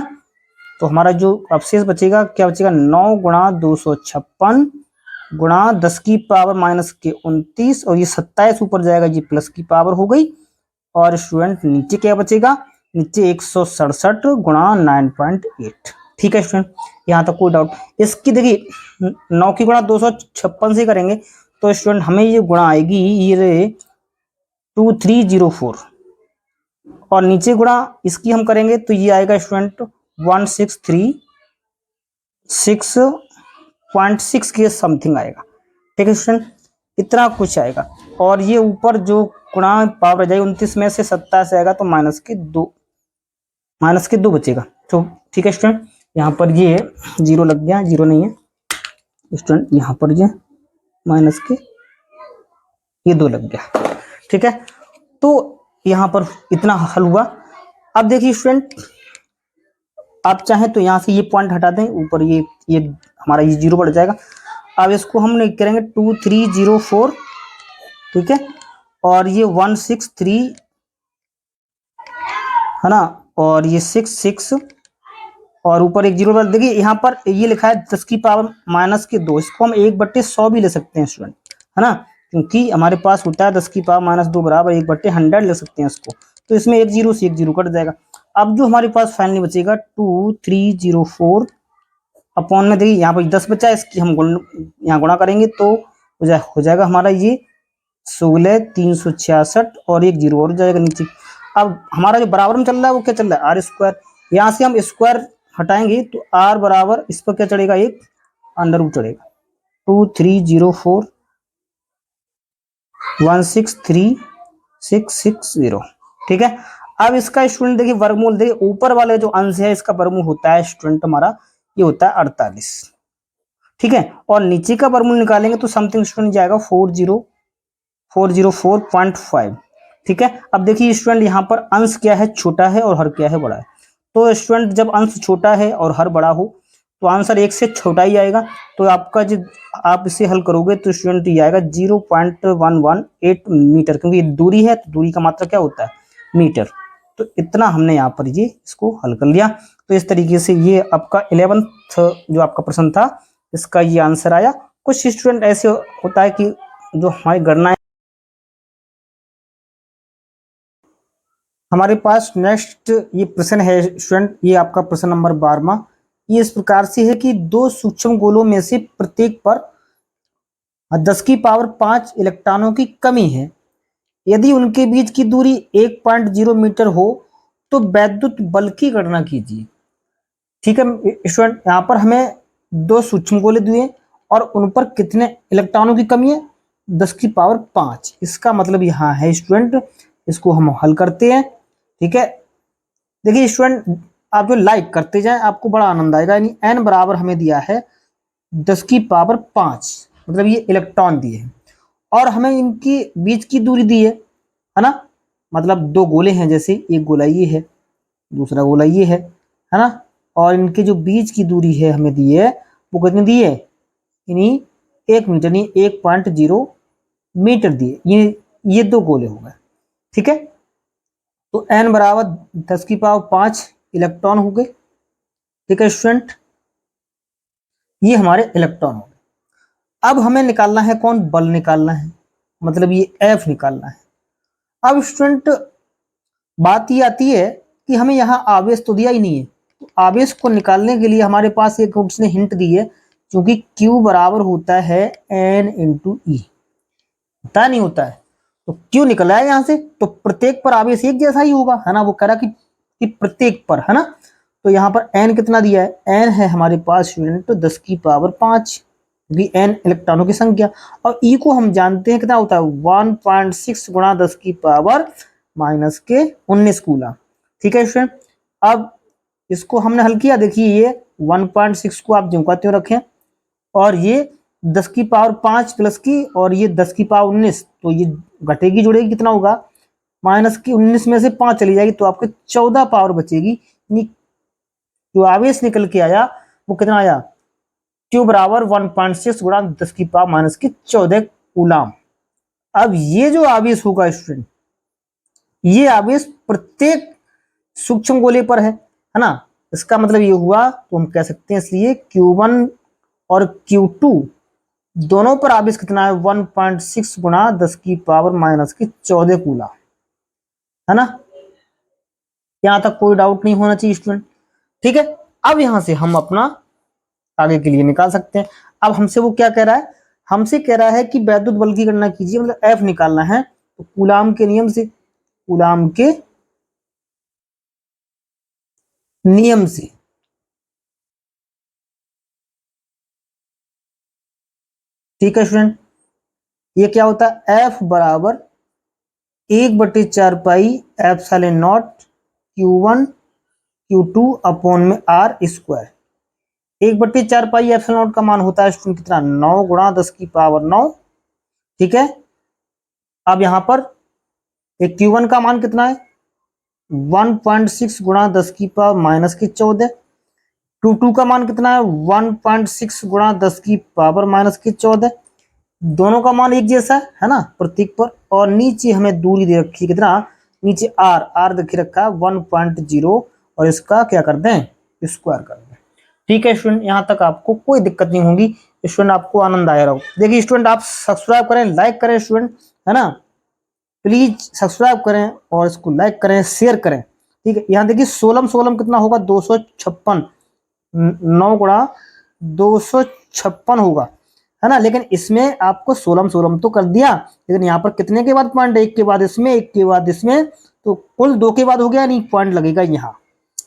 तो हमारा जो अवशेष बचेगा क्या बचेगा, 9 × 256 गुणा 10⁻⁻29, और ये 27 ऊपर जाएगा, ये प्लस की पावर हो गई। और स्टूडेंट नीचे क्या बचेगा, नीचे 167 गुणा 9.8। ठीक है स्टूडेंट, यहाँ तक कोई डाउट। इसकी देखिए 9 की गुणा 256 से करेंगे तो स्टूडेंट हमें ये गुणा आएगी ये 2304, और नीचे गुणा इसकी हम करेंगे तो ये आएगा स्टूडेंट 1636.6 के समथिंग आएगा। ठीक है स्टूडेंट, इतना कुछ आएगा, और ये ऊपर जो गुणा पावर जाएगी 29 में से 27 आएगा, तो माइनस के 2 बचेगा। तो ठीक है स्टूडेंट, यहाँ पर ये 0 लग गया, 0 नहीं है स्टूडेंट, यहाँ पर ये माइनस के ये 2 लग गया। ठीक है, तो यहाँ पर इतना हल हुआ। अब देखिए स्टूडेंट, आप चाहें तो यहाँ से ये पॉइंट हटा दें, ऊपर ये हमारा ये 0 बढ़ जाएगा। अब इसको हम करेंगे 2304, ठीक है, और ये 163 है ना, और ये 66, और ऊपर एक 0 डाल। देखिए यहाँ पर ये लिखा है 10⁻⁻2, इसको हम 1/100 भी ले सकते हैं स्टूडेंट, है ना, क्योंकि हमारे पास होता है 10⁻⁻2 बराबर 1/100 ले सकते हैं इसको, तो इसमें एक 0 से एक 0 कट जाएगा। अब जो हमारे पास फाइनली बचेगा 2304 अपॉन में, देखिए यहाँ पर 10 बचा है, इसकी हम यहाँ गुणा करेंगे तो हो जाएगा हमारा ये 16,366, और एक 0 और जाएगा नीचे। अब हमारा जो बराबर में चल रहा है वो क्या चल रहा है, आर स्क्वायर। यहाँ से हम स्क्वायर हटाएंगे तो आर बराबर इस पर क्या चढ़ेगा, एक अंडर रूट चढ़ेगा, 2304 163,660। ठीक है, अब इसका स्टूडेंट देखिए वर्गमूल, देखिए ऊपर वाले जो अंश है इसका वर्गमूल होता है स्टूडेंट हमारा ये होता है 48। ठीक है, और नीचे का वर्गमूल निकालेंगे तो समथिंग स्टूडेंट जाएगा 404.5। ठीक है, अब देखिए स्टूडेंट यहाँ पर अंश क्या है, छोटा है, और हर क्या है, बड़ा है। तो स्टूडेंट जब अंश छोटा है और हर बड़ा हो तो आंसर 1 से छोटा ही आएगा। तो आपका जो आप इसे हल करोगे तो स्टूडेंट ये आएगा 0.118 मीटर, क्योंकि दूरी है तो दूरी का मात्रा क्या होता है, मीटर। तो इतना हमने यहाँ पर ये इसको हल कर लिया। तो इस तरीके से ये आपका 11th जो आपका प्रश्न था इसका ये आंसर आया। कुछ स्टूडेंट ऐसे होता है कि जो हमारी गणना, हमारे पास नेक्स्ट ये प्रश्न है स्टूडेंट, ये आपका प्रश्न नंबर 12वां। ये इस प्रकार से है कि दो सूक्ष्म गोलों में से प्रत्येक पर 10⁵ इलेक्ट्रॉनों की कमी है। यदि उनके बीच की दूरी 1.0 मीटर हो तो वैद्युत बल की गणना कीजिए। ठीक है स्टूडेंट, यहाँ पर हमें दो सूक्ष्म गोले दिए और उन पर कितने इलेक्ट्रॉनों की कमी है, 10⁵। इसका मतलब यहाँ है स्टूडेंट, इसको हम हल करते हैं। ठीक है, देखिए स्टूडेंट, आप जो लाइक करते जाएं आपको बड़ा आनंद आएगा। यानी n बराबर हमें दिया है 10⁵, मतलब ये इलेक्ट्रॉन दिए हैं और हमें इनकी बीच की दूरी दी है ना। मतलब दो गोले हैं, जैसे एक गोला ये है, दूसरा गोला ये है ना, और इनके जो बीच की दूरी है हमें दी है वो कितनी दी है, यानी 1 मीटर, यानी 1.0 मीटर दिए। ये दो गोले हो गए। ठीक है, तो n बराबर 10⁵ इलेक्ट्रॉन हो गए। ठीक है स्टूडेंट, ये हमारे इलेक्ट्रॉन हो गए। अब हमें निकालना है कौन, बल निकालना है, मतलब ये F निकालना है। अब स्टूडेंट बात ये आती है कि हमें यहाँ आवेश तो दिया ही नहीं है, तो आवेश को निकालने के लिए हमारे पास एक उसने हिंट दी है, क्योंकि Q बराबर होता है N × E, होता नहीं होता है। तो Q निकला है यहाँ से, तो प्रत्येक पर आवेश एक जैसा ही होगा, है ना। वो कह रहा कि प्रत्येक पर, है ना। तो यहाँ पर N कितना दिया है, N है हमारे पास स्टूडेंट 10⁵, क्योंकि N इलेक्ट्रॉनों की संख्या। और E को हम जानते हैं कितना होता है, 1.6 × 10⁻⁻19 कूलम। ठीक है स्टूडेंट, अब इसको हमने हल किया। देखिए ये 1.6 को आप ज्यों का त्यों रखें, और ये 10⁵ प्लस की, और ये 10⁻19, तो ये घटेगी जुड़ेगी, कितना होगा, -19 में से 5 चली जाएगी तो आपके 14 पावर बचेगी। जो आवेश निकल के आया वो कितना आया, Q बराबर 1.6 × 10⁻⁻14 कूलम। अब ये जो आवेश होगा स्टूडेंट, ये आवेश प्रत्येक सूक्ष्म गोले पर है ना। इसका मतलब ये हुआ, तो हम कह सकते हैं इसलिए Q1 और Q2 दोनों पर आवेश कितना है, 1.6 × 10⁻⁻14 कूलम, है ना। यहां तक कोई डाउट नहीं होना चाहिए स्टूडेंट। ठीक है, अब यहां से हम अपना आगे के लिए निकाल सकते हैं। अब हमसे वो क्या कह रहा है, हमसे कह रहा है कि वैद्युत बल की गणना कीजिए, मतलब F निकालना है। तो कूलाम के नियम से, कूलाम के नियम से, ठीक है स्टूडेंट, ये क्या होता है, F बराबर 1/4 Q1 Q2 अपॉन में R²। 1/4 का मान होता है स्टूडेंट कितना, 9 × 10⁻9। ठीक है, अब यहां पर एक Q1 का मान कितना है, 1.6 × 10⁻⁻14। Q2 का मान कितना है, 1.6 × 10⁻⁻14। दोनों का मान एक जैसा है ना प्रतीक पर। और नीचे हमें दूरी दे रखी है कितना, नीचे R देख रखा है 1.0, और इसका क्या कर दें, स्क्वायर कर दें। ठीक है स्टूडेंट, यहाँ तक आपको कोई दिक्कत नहीं होगी स्टूडेंट, आपको आनंद आया रहो। देखिए स्टूडेंट, आप सब्सक्राइब करें, लाइक करें स्टूडेंट, है ना, प्लीज सब्सक्राइब करें और इसको लाइक करें, शेयर करें। ठीक है, यहाँ देखिए सोलम कितना होगा, 256, 9 × 256 होगा, है ना। लेकिन इसमें आपको सोलम तो कर दिया, लेकिन यहाँ पर कितने के बाद पॉइंट, एक के बाद इसमें, एक के बाद इसमें, तो कुल 2 के बाद हो गया, नहीं पॉइंट लगेगा यहाँ।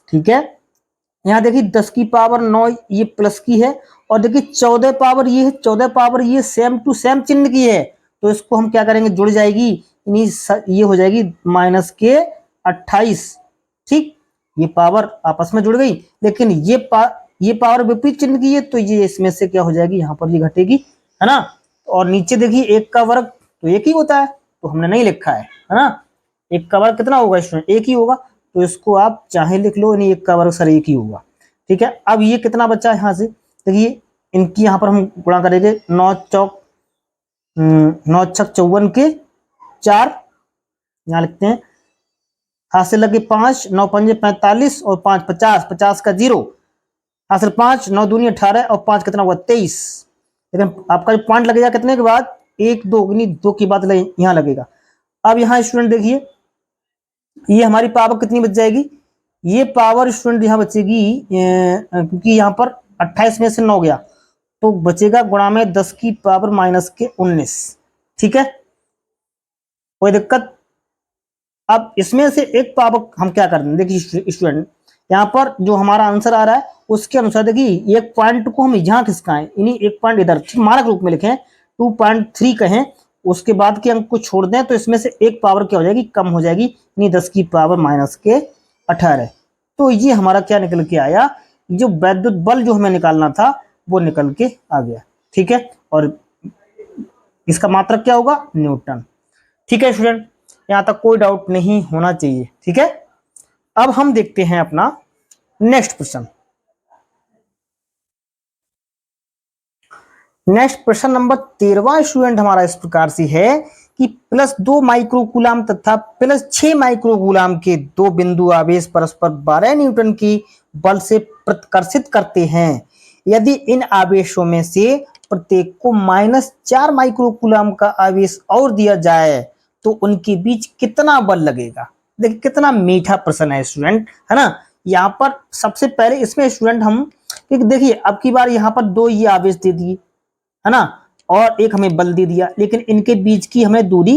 ठीक है, यहाँ देखिए 10⁻9 ये प्लस की है, और देखिए 14 पावर ये है, 14 पावर ये सेम टू सेम चिन्ह की है, तो इसको हम क्या करेंगे, जुड़ जाएगी, ये हो जाएगी -28। ठीक, ये पावर आपस में जुड़ गई, लेकिन ये पावर विपरीत चिन्ह की है, तो ये इसमें से क्या हो जाएगी, यहाँ पर ये घटेगी, है ना। और नीचे देखिए 1 का वर्ग तो 1 ही होता है, तो हमने नहीं लिखा है ना। 1 का वर्ग कितना होगा स्टूडेंट, 1 ही होगा, तो इसको आप चाहे लिख लो, नहीं 1 का वर्ग सर 1 ही होगा। ठीक है, अब ये कितना बचा है, यहाँ से देखिए इनकी यहाँ पर हम गुणा करेंगे, 9 चौक 9 छक 54 के 4, यहाँ लिखते हैं हाथ से लगे 5, 9 पंजे 45 और 5 50, 50 का 0, हाथ से 5, 9 दूनी 18 और 5 कितना हुआ 23। लेकिन आपका जो पॉइंट लगेगा कितने के बाद, 1 2 2 के बाद यहाँ लगेगा। अब यहाँ स्टूडेंट देखिए ये हमारी पावर कितनी बच जाएगी, ये पावर स्टूडेंट यहाँ बचेगी क्योंकि यहाँ पर 28 में से 9 गया तो बचेगा गुणा में 10 की पावर माइनस के 19। ठीक है, कोई दिक्कत। अब इसमें से एक पावर हम क्या कर रहे हैं, देखिए स्टूडेंट यहाँ पर जो हमारा आंसर आ रहा है उसके अनुसार देखिए एक पॉइंट को हम यहाँ खिसकाएं, इन्हीं एक पॉइंट इधर मारक रूप में लिखें 2.3 कहें, उसके बाद के अंक को छोड़ दें तो इसमें से एक पावर क्या हो जाएगी, कम हो जाएगी, यानी 10 की पावर माइनस के 18। तो ये हमारा क्या निकल के आया, जो वैद्युत बल जो हमें निकालना था वो निकल के आ गया। ठीक है, और इसका मात्रक क्या होगा, न्यूटन। ठीक है स्टूडेंट, यहां तक कोई डाउट नहीं होना चाहिए। ठीक है, अब हम देखते हैं अपना नेक्स्ट प्रश्न। नेक्स्ट प्रश्न नंबर 13वां स्टूडेंट हमारा इस प्रकार से है कि +2 माइक्रोकूलाम तथा +6 माइक्रोकूलाम के दो बिंदु आवेश परस्पर 12 न्यूटन की बल से प्रतिकर्षित करते हैं। यदि इन आवेशों में से प्रत्येक को -4 माइक्रोकूलाम का आवेश और दिया जाए तो उनके बीच कितना बल लगेगा। देखिए कितना मीठा प्रश्न है स्टूडेंट, है ना। यहाँ पर सबसे पहले इसमें स्टूडेंट हम देखिए अब की बार यहाँ पर दो ये आवेश दे दिए, है ना, और एक हमें बल दे दिया, लेकिन इनके बीच की हमें दूरी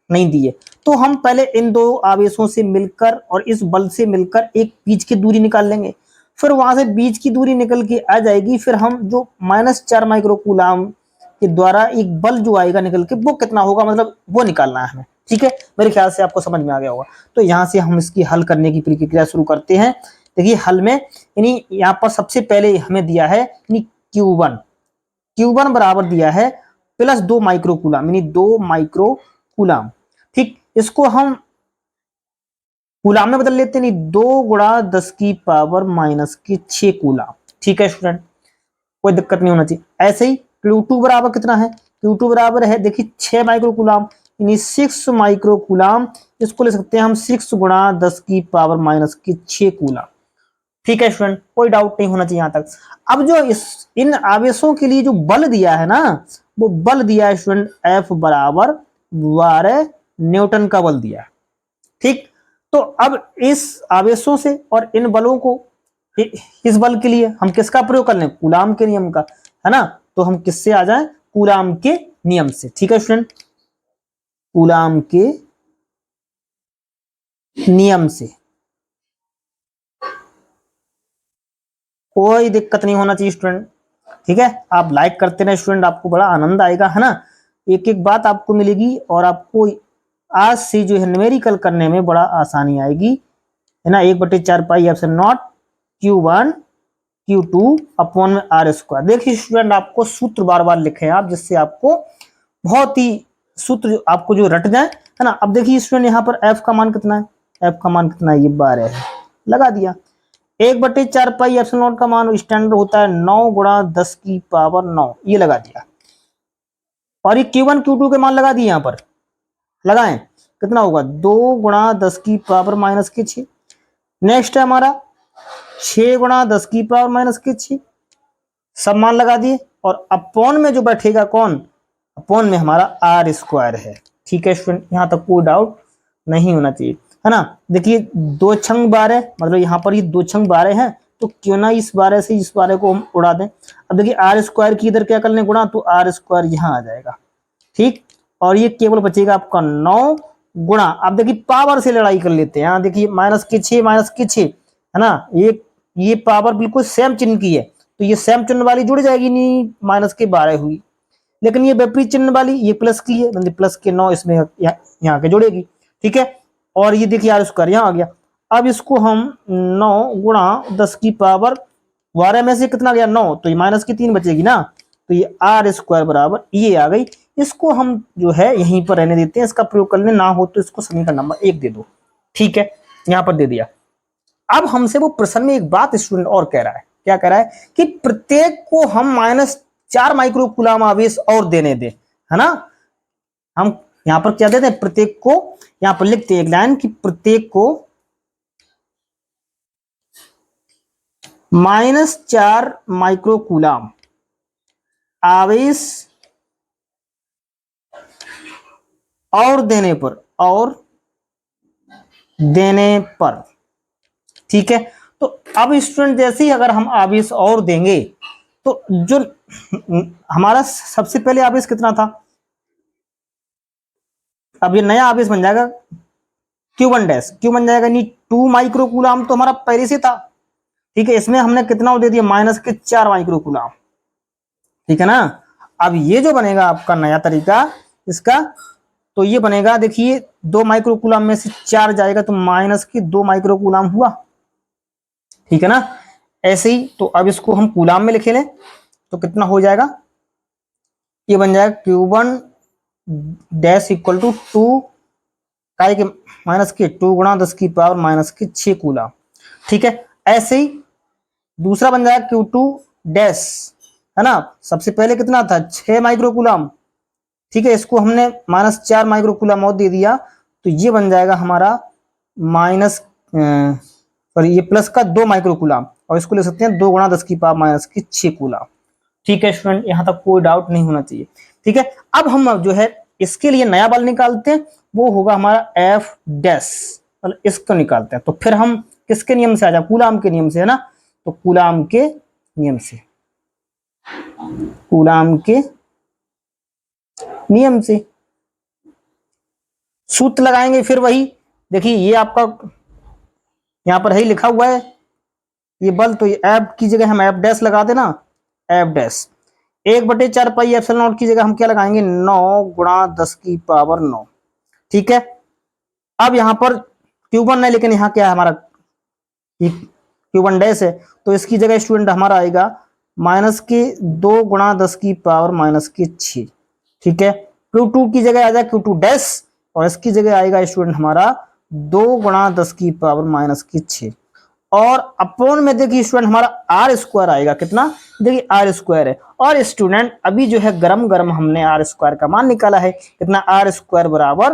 नहीं दी है। तो हम पहले इन दो आवेशों से मिलकर और इस बल से मिलकर एक बीच की दूरी निकाल लेंगे, फिर वहां से बीच की दूरी निकल के आ जाएगी, फिर हम जो -4 माइक्रोकूलाम के द्वारा एक बल जो आएगा निकल के वो कितना होगा, मतलब वो निकालना है हमें। ठीक है, मेरे ख्याल से आपको समझ में आ गया होगा। तो यहाँ से हम इसकी हल करने की प्रक्रिया शुरू करते हैं। देखिए हल में यानी यहाँ पर सबसे पहले हमें दिया है Q1 बराबर दिया है +2 माइक्रोकूलाम, यानी 2 माइक्रोकूलाम। ठीक, इसको हम कूलाम में बदल लेते हैं, 2 गुणा 10 की पावर -6 कूलाम। ठीक है स्टूडेंट, कोई दिक्कत नहीं होना चाहिए। ऐसे ही Q2 बराबर कितना है, Q2 बराबर है देखिए 6 माइक्रोकूलाम, यानी 6 माइक्रोकूलाम। इसको ले सकते हैं हम 6 गुणा 10 की पावर -6 कूलाम। ठीक है स्टूडेंट, कोई डाउट नहीं होना चाहिए यहां तक। अब जो इन आवेशों के लिए जो बल दिया है ना, वो बल दिया है स्टूडेंट F बराबर 12 न्यूटन का बल दिया है। ठीक, तो अब इस आवेशों से और इन बलों को, इस बल के लिए हम किसका प्रयोग कर लें, कूलाम के नियम का, है ना। तो हम किससे आ जाएं, कूलाम के नियम से। ठीक है स्टूडेंट, कूलाम के नियम से कोई दिक्कत नहीं होना चाहिए स्टूडेंट। ठीक है, आप लाइक करते रहे स्टूडेंट, आपको बड़ा आनंद आएगा, है ना। एक एक बात आपको मिलेगी और आपको आज से जो है न्यूमेरिकल करने में बड़ा आसानी आएगी, है ना। 1/4 pi epsilon not Q1 Q2 upon में R²। देखिए स्टूडेंट आपको सूत्र बार बार लिखे हैं आप, जिससे आपको बहुत ही सूत्र आपको जो रट जाए, है ना। अब देखिए स्टूडेंट यहाँ पर F का मान कितना है, F का मान कितना है, ये 12 है, लगा दिया। 1/4 पाई एप्सिलॉन नॉट का मान स्टैंडर्ड होता है 9 गुणा 10 की पावर 9, ये लगा दिया। और ये Q1 Q2 के मान लगा दिए, यहाँ पर लगाएं, कितना होगा 2 गुणा 10 की पावर -6। नेक्स्ट है हमारा 6 गुणा 10 की पावर -6, सब मान लगा दिए। और अपॉन में जो बैठेगा कौन, अपॉन में हमारा R² है। ठीक है स्टूडेंट, यहाँ तक कोई डाउट नहीं होना चाहिए, है ना। देखिए 2 छंग 12, मतलब यहाँ पर ये 2 छंग 12 है, तो क्यों ना इस 12 से इस 12 को हम उड़ा दें। अब देखिए R² की इधर क्या कर लें गुणा, तो R² यहाँ आ जाएगा। ठीक, और ये केवल बचेगा आपका 9 गुणा, आप देखिए पावर से लड़ाई कर लेते हैं। यहाँ देखिए -6 है ना, ये पावर बिल्कुल सेम चिन्ह की है, तो ये सेम चिन्ह वाली जुड़ जाएगी, नहीं -12 हुई। लेकिन ये विपरीत चिन्ह वाली ये प्लस की है, मतलब प्लस के 9 इसमें यहाँ के जुड़ेगी। ठीक है, और ये देखिए R² यहाँ आ गया। अब इसको हम 9 गुणा 10 की पावर 12 में से कितना गया 9, तो ये -3 बचेगी ना, तो ये R² बराबर ये आ गई। इसको हम जो है यहीं पर रहने देते हैं, इसका प्रयोग करने ना हो तो इसको समीकरण नंबर 1 दे दो। ठीक है, यहाँ पर दे दिया। अब हमसे वो प्रश्न में एक बात स्टूडेंट और कह रहा है, क्या कह रहा है कि प्रत्येक को हम -4 माइक्रोकूलाम आवेश और देने दे, है ना। हम यहाँ पर क्या देते हैं, प्रत्येक को यहाँ पर लिखते हैं एक लाइन कि प्रत्येक को -4 माइक्रोकूलम आवेश और देने पर ठीक है। तो अब स्टूडेंट जैसे ही अगर हम आवेश और देंगे तो जो हमारा सबसे पहले आवेश कितना था, अब ये नया आवेश बन जाएगा Q1 डैश, क्यों बन जाएगा, नहीं 2 माइक्रोकूलम तो हमारा पहले से था, ठीक है। इसमें हमने कितना दे दिया, -4 माइक्रोकूलम, ठीक है ना। अब ये जो बनेगा आपका नया तरीका इसका, तो ये बनेगा, देखिए 2 माइक्रोकूलम में से 4 जाएगा तो -2 माइक्रोकूलम हुआ, ठीक है ना। ऐसे ही तो अब इसको हम कूलम में लिखे लें तो कितना हो जाएगा, ये बन जाएगा Q1 डैश इक्वल टू 2 काय के -2 गुणा 10⁻⁻6 कूलम, ठीक है। ऐसे ही दूसरा बन जाएगा Q2 डैश, है ना, सबसे पहले कितना था 6 माइक्रोकूलम, ठीक है, इसको हमने -4 माइक्रोकूलम और दे दिया तो ये बन जाएगा हमारा ये प्लस का 2 माइक्रोकूलम, और इसको ले सकते हैं 2 गुणा 10⁻⁻6 कूलम, ठीक है स्टूडेंट, यहां तक कोई डाउट नहीं होना चाहिए, ठीक है। अब हम जो है इसके लिए नया बल निकालते हैं, वो होगा हमारा F डैश, मतलब इसको निकालते हैं। तो फिर हम किसके नियम से आ जाए, कूलम के नियम से, है ना, तो कूलम के नियम से, कूलम के नियम से सूत्र लगाएंगे, फिर वही देखिए ये आपका यहां पर है लिखा हुआ है ये बल, तो ये F की जगह हम F डैश लगा देना, F dash 1/4 pi epsilon not की जगह हम क्या लगाएंगे 9 गुणा 10⁻9, ठीक है। अब यहाँ पर Q1 नहीं, लेकिन यहाँ क्या है हमारा Q1 डैश है, तो इसकी जगह स्टूडेंट हमारा आएगा -2 गुणा 10⁻⁻6, ठीक है। Q2 की जगह आ जाए Q2 डैश, और इसकी जगह आएगा स्टूडेंट हमारा 2 गुणा 10⁻⁻6, और अपोन में देखिए स्टूडेंट हमारा आर स्क्वायर आएगा, कितना, देखिए आर स्क्वायर है, और स्टूडेंट अभी जो है गरम गरम हमने आर स्क्वायर का मान निकाला है, कितना, आर स्क्वायर बराबर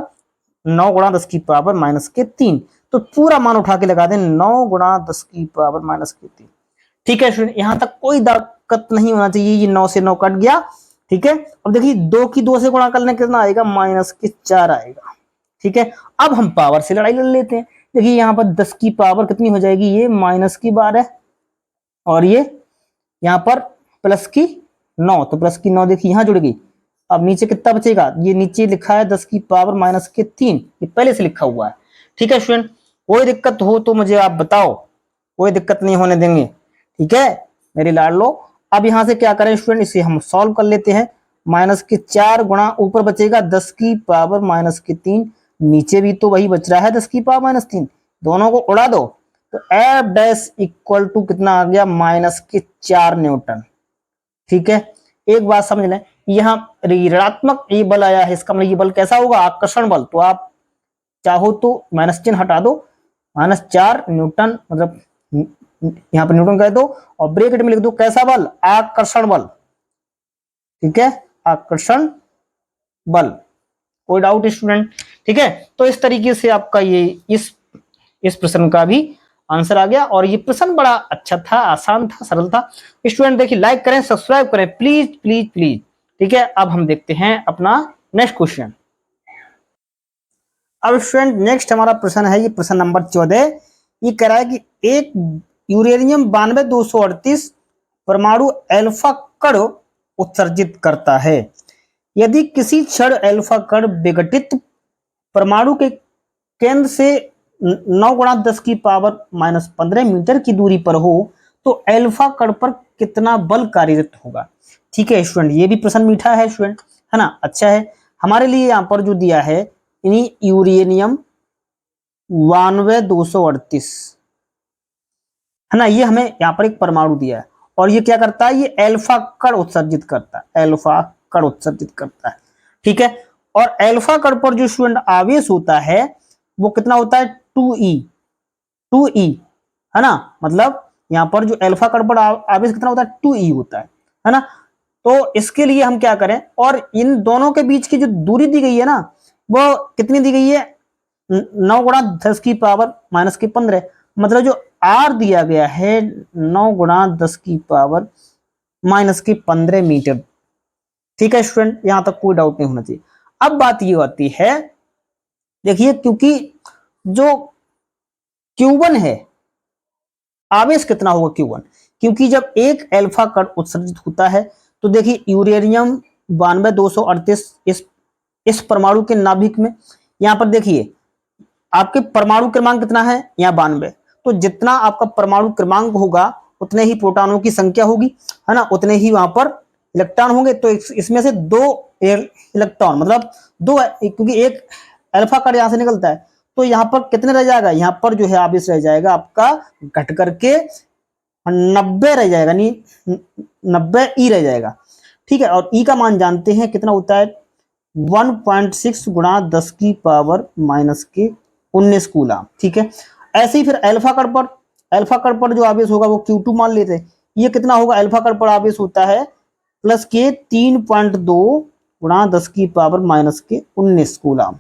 9 गुणा 10⁻⁻3, तो पूरा मान उठा के लगा दें 9 गुणा 10⁻⁻3, ठीक है स्टूडेंट, यहां तक कोई दिक्कत नहीं होना चाहिए, ये 9 से 9 कट गया, ठीक है। अब देखिए 2 की 2 से गुणा करने कितना आएगा, -4 आएगा, ठीक है। अब हम पावर से लड़ाई लड़ लेते हैं, देखिए यहाँ पर 10 की पावर कितनी हो जाएगी, ये -12 और ये यहाँ पर +9, तो +9 देखिए यहाँ जुड़ गई। अब नीचे कितना बचेगा, ये नीचे लिखा है 10 की पावर -3, ये पहले से लिखा हुआ है, ठीक है स्टूडेंट। कोई दिक्कत हो तो मुझे आप बताओ, कोई दिक्कत नहीं होने देंगे, ठीक है मेरे लाडलो। अब यहाँ से क्या करें स्टूडेंट, इसे हम सॉल्व कर लेते हैं, -4 गुणा ऊपर बचेगा 10 की पावर -3, नीचे भी तो वही बच रहा है 10 की पावर -3, दोनों को उड़ा दो तो F डैश इक्वल टू कितना आ गया, -4 न्यूटन, ठीक है। एक बात समझ लें, यहाँ ऋणात्मक ये बल आया है, इसका मतलब ये बल कैसा होगा, आकर्षण बल, तो आप चाहो तो माइनस चिन्ह हटा दो, -4 न्यूटन, मतलब यहाँ पर न्यूटन कह दो, और ब्रैकेट में लिख दो कैसा बल, आकर्षण बल, ठीक है, आकर्षण बल। कोई डाउट स्टूडेंट, ठीक है। तो इस तरीके से आपका ये इस प्रश्न का भी आंसर आ गया, और ये प्रश्न बड़ा अच्छा था, आसान था, सरल था स्टूडेंट। देखिए लाइक करें, सब्सक्राइब करें, प्लीज प्लीज प्लीज, ठीक है। अब हम देखते हैं अपना नेक्स्ट क्वेश्चन। अब स्टूडेंट नेक्स्ट हमारा प्रश्न है, ये प्रश्न नंबर 14, ये कह रहा है कि एक यूरेनियम 92-238 परमाणु अल्फा कण उत्सर्जित करता है, यदि किसी क्षण अल्फा कण विघटित परमाणु के केंद्र से 9 गुणा 10⁻⁻15 मीटर की दूरी पर हो तो अल्फा कण पर कितना बल कार्यरत होगा, ठीक है स्टूडेंट। ये भी प्रश्न मीठा है स्टूडेंट, है ना, अच्छा है। हमारे लिए यहाँ पर जो दिया है यूरेनियम 92-238, है ना, ये हमें यहाँ पर एक परमाणु दिया है, और ये क्या करता है, ये अल्फा कण उत्सर्जित करता है, अल्फा कण उत्सर्जित करता है, ठीक है। और अल्फा कण पर जो स्टूडेंट आवेश होता है वो कितना होता है, 2e, है ना, मतलब यहाँ पर जो अल्फा कण पर आवेश कितना होता है, 2e होता है ना। तो इसके लिए हम क्या करें, और इन दोनों के बीच की जो दूरी दी गई है ना, वो कितनी दी गई है, 9 गुणा 10⁻⁻15, मतलब जो आर दिया गया है 9 गुणा 10 की पावर माइनस के 15 मीटर। ठीक है स्टूडेंट, यहां तक कोई डाउट नहीं होना चाहिए। अब बात ये आती है, देखिए क्योंकि जो Q1 है, आवेश कितना होगा Q1, क्योंकि जब एक अल्फा कण उत्सर्जित होता है तो देखिए यूरेनियम 9238 इस परमाणु के नाभिक में, यहां पर देखिए आपके परमाणु क्रमांक कितना है, यहाँ 92। तो जितना आपका परमाणु क्रमांक होगा उतने ही प्रोटॉनों की संख्या होगी, है ना, उतने ही वहां पर इलेक्ट्रॉन होंगे। तो इसमें से 2 इलेक्ट्रॉन, मतलब 2, क्योंकि एक अल्फा कण यहां से निकलता है, तो यहाँ पर कितने रह जाएगा, यहाँ पर जो है आवेश रह जाएगा आपका घट करके 90 रह जाएगा, नहीं 90 ई रह जाएगा। ठीक है, और ई का मान जानते हैं कितना होता है, 1.6 गुणा 10 की पावर माइनस के 19 कूलम। ठीक है, ऐसे ही फिर अल्फा कण पर जो आवेश होगा वो Q2 मान लेते हैं। ये कितना होगा, अल्फा कण पर आवेश होता है प्लस के 3.2 गुणा 10 की पावर माइनस के 19 कूलम।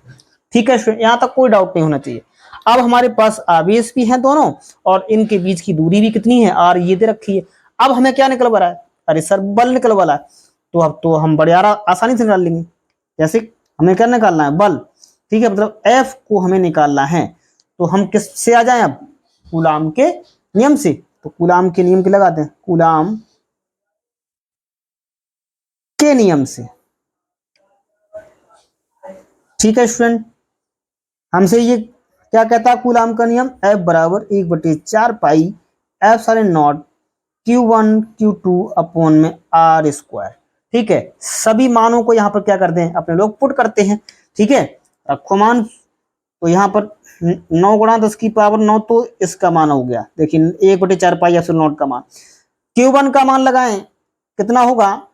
ठीक है, यहां तक कोई डाउट नहीं होना चाहिए। अब हमारे पास आवेश भी हैं दोनों, और इनके बीच की दूरी भी कितनी है, आर ये दे रखी है। अब हमें क्या निकल रहा है, अरे सर बल निकल वाला है, तो अब तो हम बड़े आसानी से निकाल लेंगे। जैसे हमें क्या निकालना है, बल। ठीक है, मतलब F को हमें निकालना है, तो हम किससे आ जाएं, अब कूलाम के नियम से। तो कूलाम के नियम के लगाते हैं, कूलाम के नियम से। ठीक है स्टूडेंट, हमसे ये क्या कहता है कूलाम का नियम, F बराबर 1/4 पाई एफ सारे नॉट Q1 Q2 अपॉन में R स्क्वायर। ठीक है, सभी मानों को यहाँ पर क्या करते हैं, अपने लोग पुट करते हैं। ठीक है, रखो मान, तो यहाँ पर 9 गुणा 10 की पावर 9, तो इसका मान हो गया, देखिए 1/4 पाई एप्सिलॉन नॉट का मान। Q1 का मान लगाएं, कितना होगा,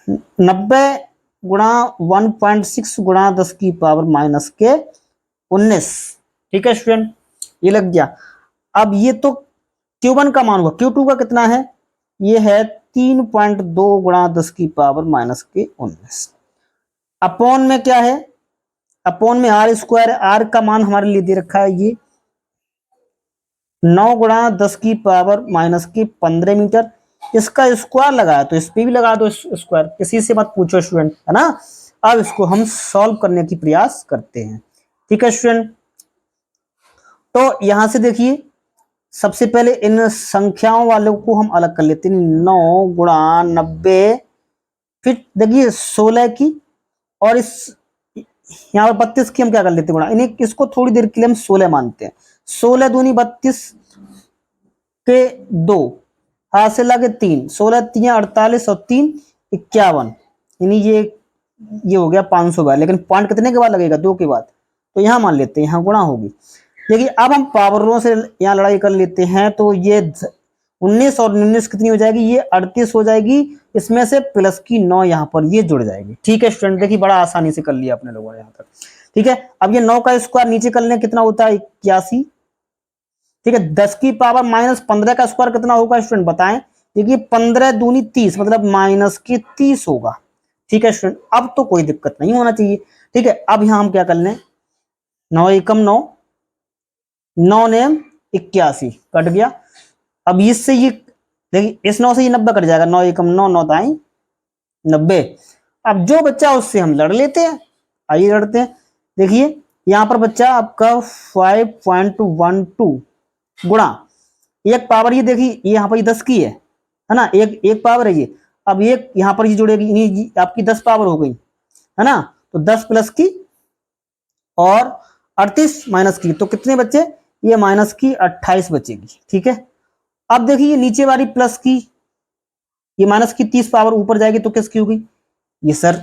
90 गुणा 1.6 गुणा 10 की पावर माइनस के 19। ठीक है स्टूडेंट, ये लग गया। अब ये तो Q1 का मान हुआ, Q2 का कितना है, ये है 3.2 गुणा 10 की पावर माइनस के 19। अपॉन में क्या है, अपॉन में आर स्क्वायर, आर का मान हमारे लिए दे रखा है ये 9 गुणा 10 की पावर माइनस की 15 मीटर। इसका स्क्वायर लगाया तो इस पे भी लगा दो स्क्वायर, किसी से मत पूछो स्टूडेंट, है ना। अब इसको हम सॉल्व करने की प्रयास करते हैं। ठीक है स्टूडेंट, तो यहां से देखिए सबसे पहले इन संख्याओं वालों को हम अलग कर लेते हैं, 9 गुणा 90, फिर देखिए 16 की, और इस यहाँ पर 32 की हम क्या कर लेते हैं गुणा, इन्हें इसको थोड़ी देर के लिए हम 16 मानते हैं। 16 दूनी 32 के 2, हाथ से लगे 3, 16 3 48 और 3 51, यानी ये हो गया 500 बार। लेकिन पॉइंट कितने के बाद लगेगा, 2 के बाद, तो यहाँ मान लेते हैं यहाँ गुणा होगी। देखिए अब हम पावरों से यहाँ लड़ाई कर लेते हैं, तो ये 19 और 19 कितनी हो जाएगी, ये 38 हो जाएगी, इसमें से प्लस की 9 यहाँ पर ये जुड़ जाएगी। ठीक है स्टूडेंट, देखिए बड़ा आसानी से कर लिया अपने लोगों ने यहाँ तक। ठीक है, अब ये 9 का स्क्वायर नीचे कर लें, कितना होता है 81। ठीक है, 10 की पावर माइनस 15 का स्क्वायर कितना होगा स्टूडेंट बताएं, देखिए 15 दूनी 30, मतलब माइनस की 30 होगा। ठीक है स्टूडेंट, अब तो कोई दिक्कत नहीं होना चाहिए। ठीक है, अब यहाँ हम क्या कर लें, 9 एकम 9, 9 ने 81 कट गया। अब इससे ये देखिए इस 9 से ये 90 कट जाएगा, 9 एकम 9, 9 दाई 90। अब जो बच्चा उससे हम लड़ लेते हैं, आइए लड़ते हैं। देखिए यहाँ पर बच्चा आपका 5.12 गुणा एक पावर, ये देखिए ये यहाँ पर ये 10 की है ना, एक पावर है ये। अब एक यहाँ पर ये जुड़ेगी, आपकी 10 पावर हो गई, है ना। तो 10 प्लस की और 38 माइनस की, तो कितने बच्चे, ये माइनस की 28 बचेगी। ठीक है, अब देखिए ये नीचे वाली प्लस की, ये माइनस की 30 पावर ऊपर जाएगी तो किसकी हो गई, ये सर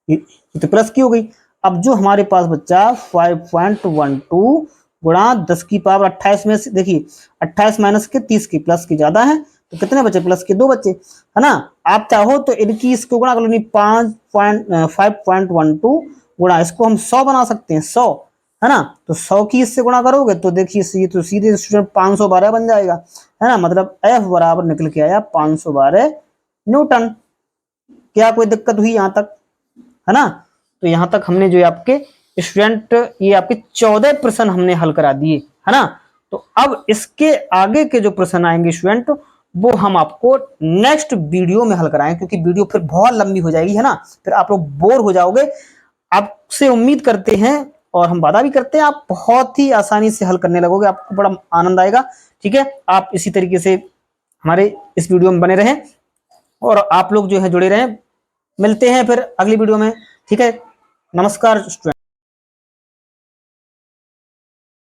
ये तो प्लस की हो गई। अब जो हमारे पास बच्चा 5.12 गुणा 10 की पावर 28 में से देखिए 28 माइनस के 30 की, प्लस की ज्यादा है तो कितने बचे, प्लस के 2 बच्चे, है ना। आप चाहो तो इनकी इसको गुणा कर लो, 5.12 गुणा, इसको हम 100 बना सकते हैं, 100, है ना। तो 100 की इससे गुणा करोगे तो देखिए ये तो सीधे स्टूडेंट 512 बन जाएगा, है ना। मतलब F बराबर निकल के आया 512 न्यूटन। क्या कोई दिक्कत हुई यहाँ तक, है ना। तो यहाँ तक हमने जो आपके स्टूडेंट ये आपके 14 प्रश्न हमने हल करा दिए, है ना। तो अब इसके आगे के जो प्रश्न आएंगे स्टूडेंट, वो हम आपको नेक्स्ट वीडियो में हल कराएंगे, क्योंकि वीडियो फिर बहुत लंबी हो जाएगी, है ना, फिर आप लोग बोर हो जाओगे। आपसे उम्मीद करते हैं और हम वादा भी करते हैं आप बहुत ही आसानी से हल करने लगोगे, आपको बड़ा आनंद आएगा। ठीक है, आप इसी तरीके से हमारे इस वीडियो में बने रहें और आप लोग जो है जुड़े रहें। मिलते हैं फिर अगली वीडियो में। ठीक है, नमस्कार स्टूडेंट।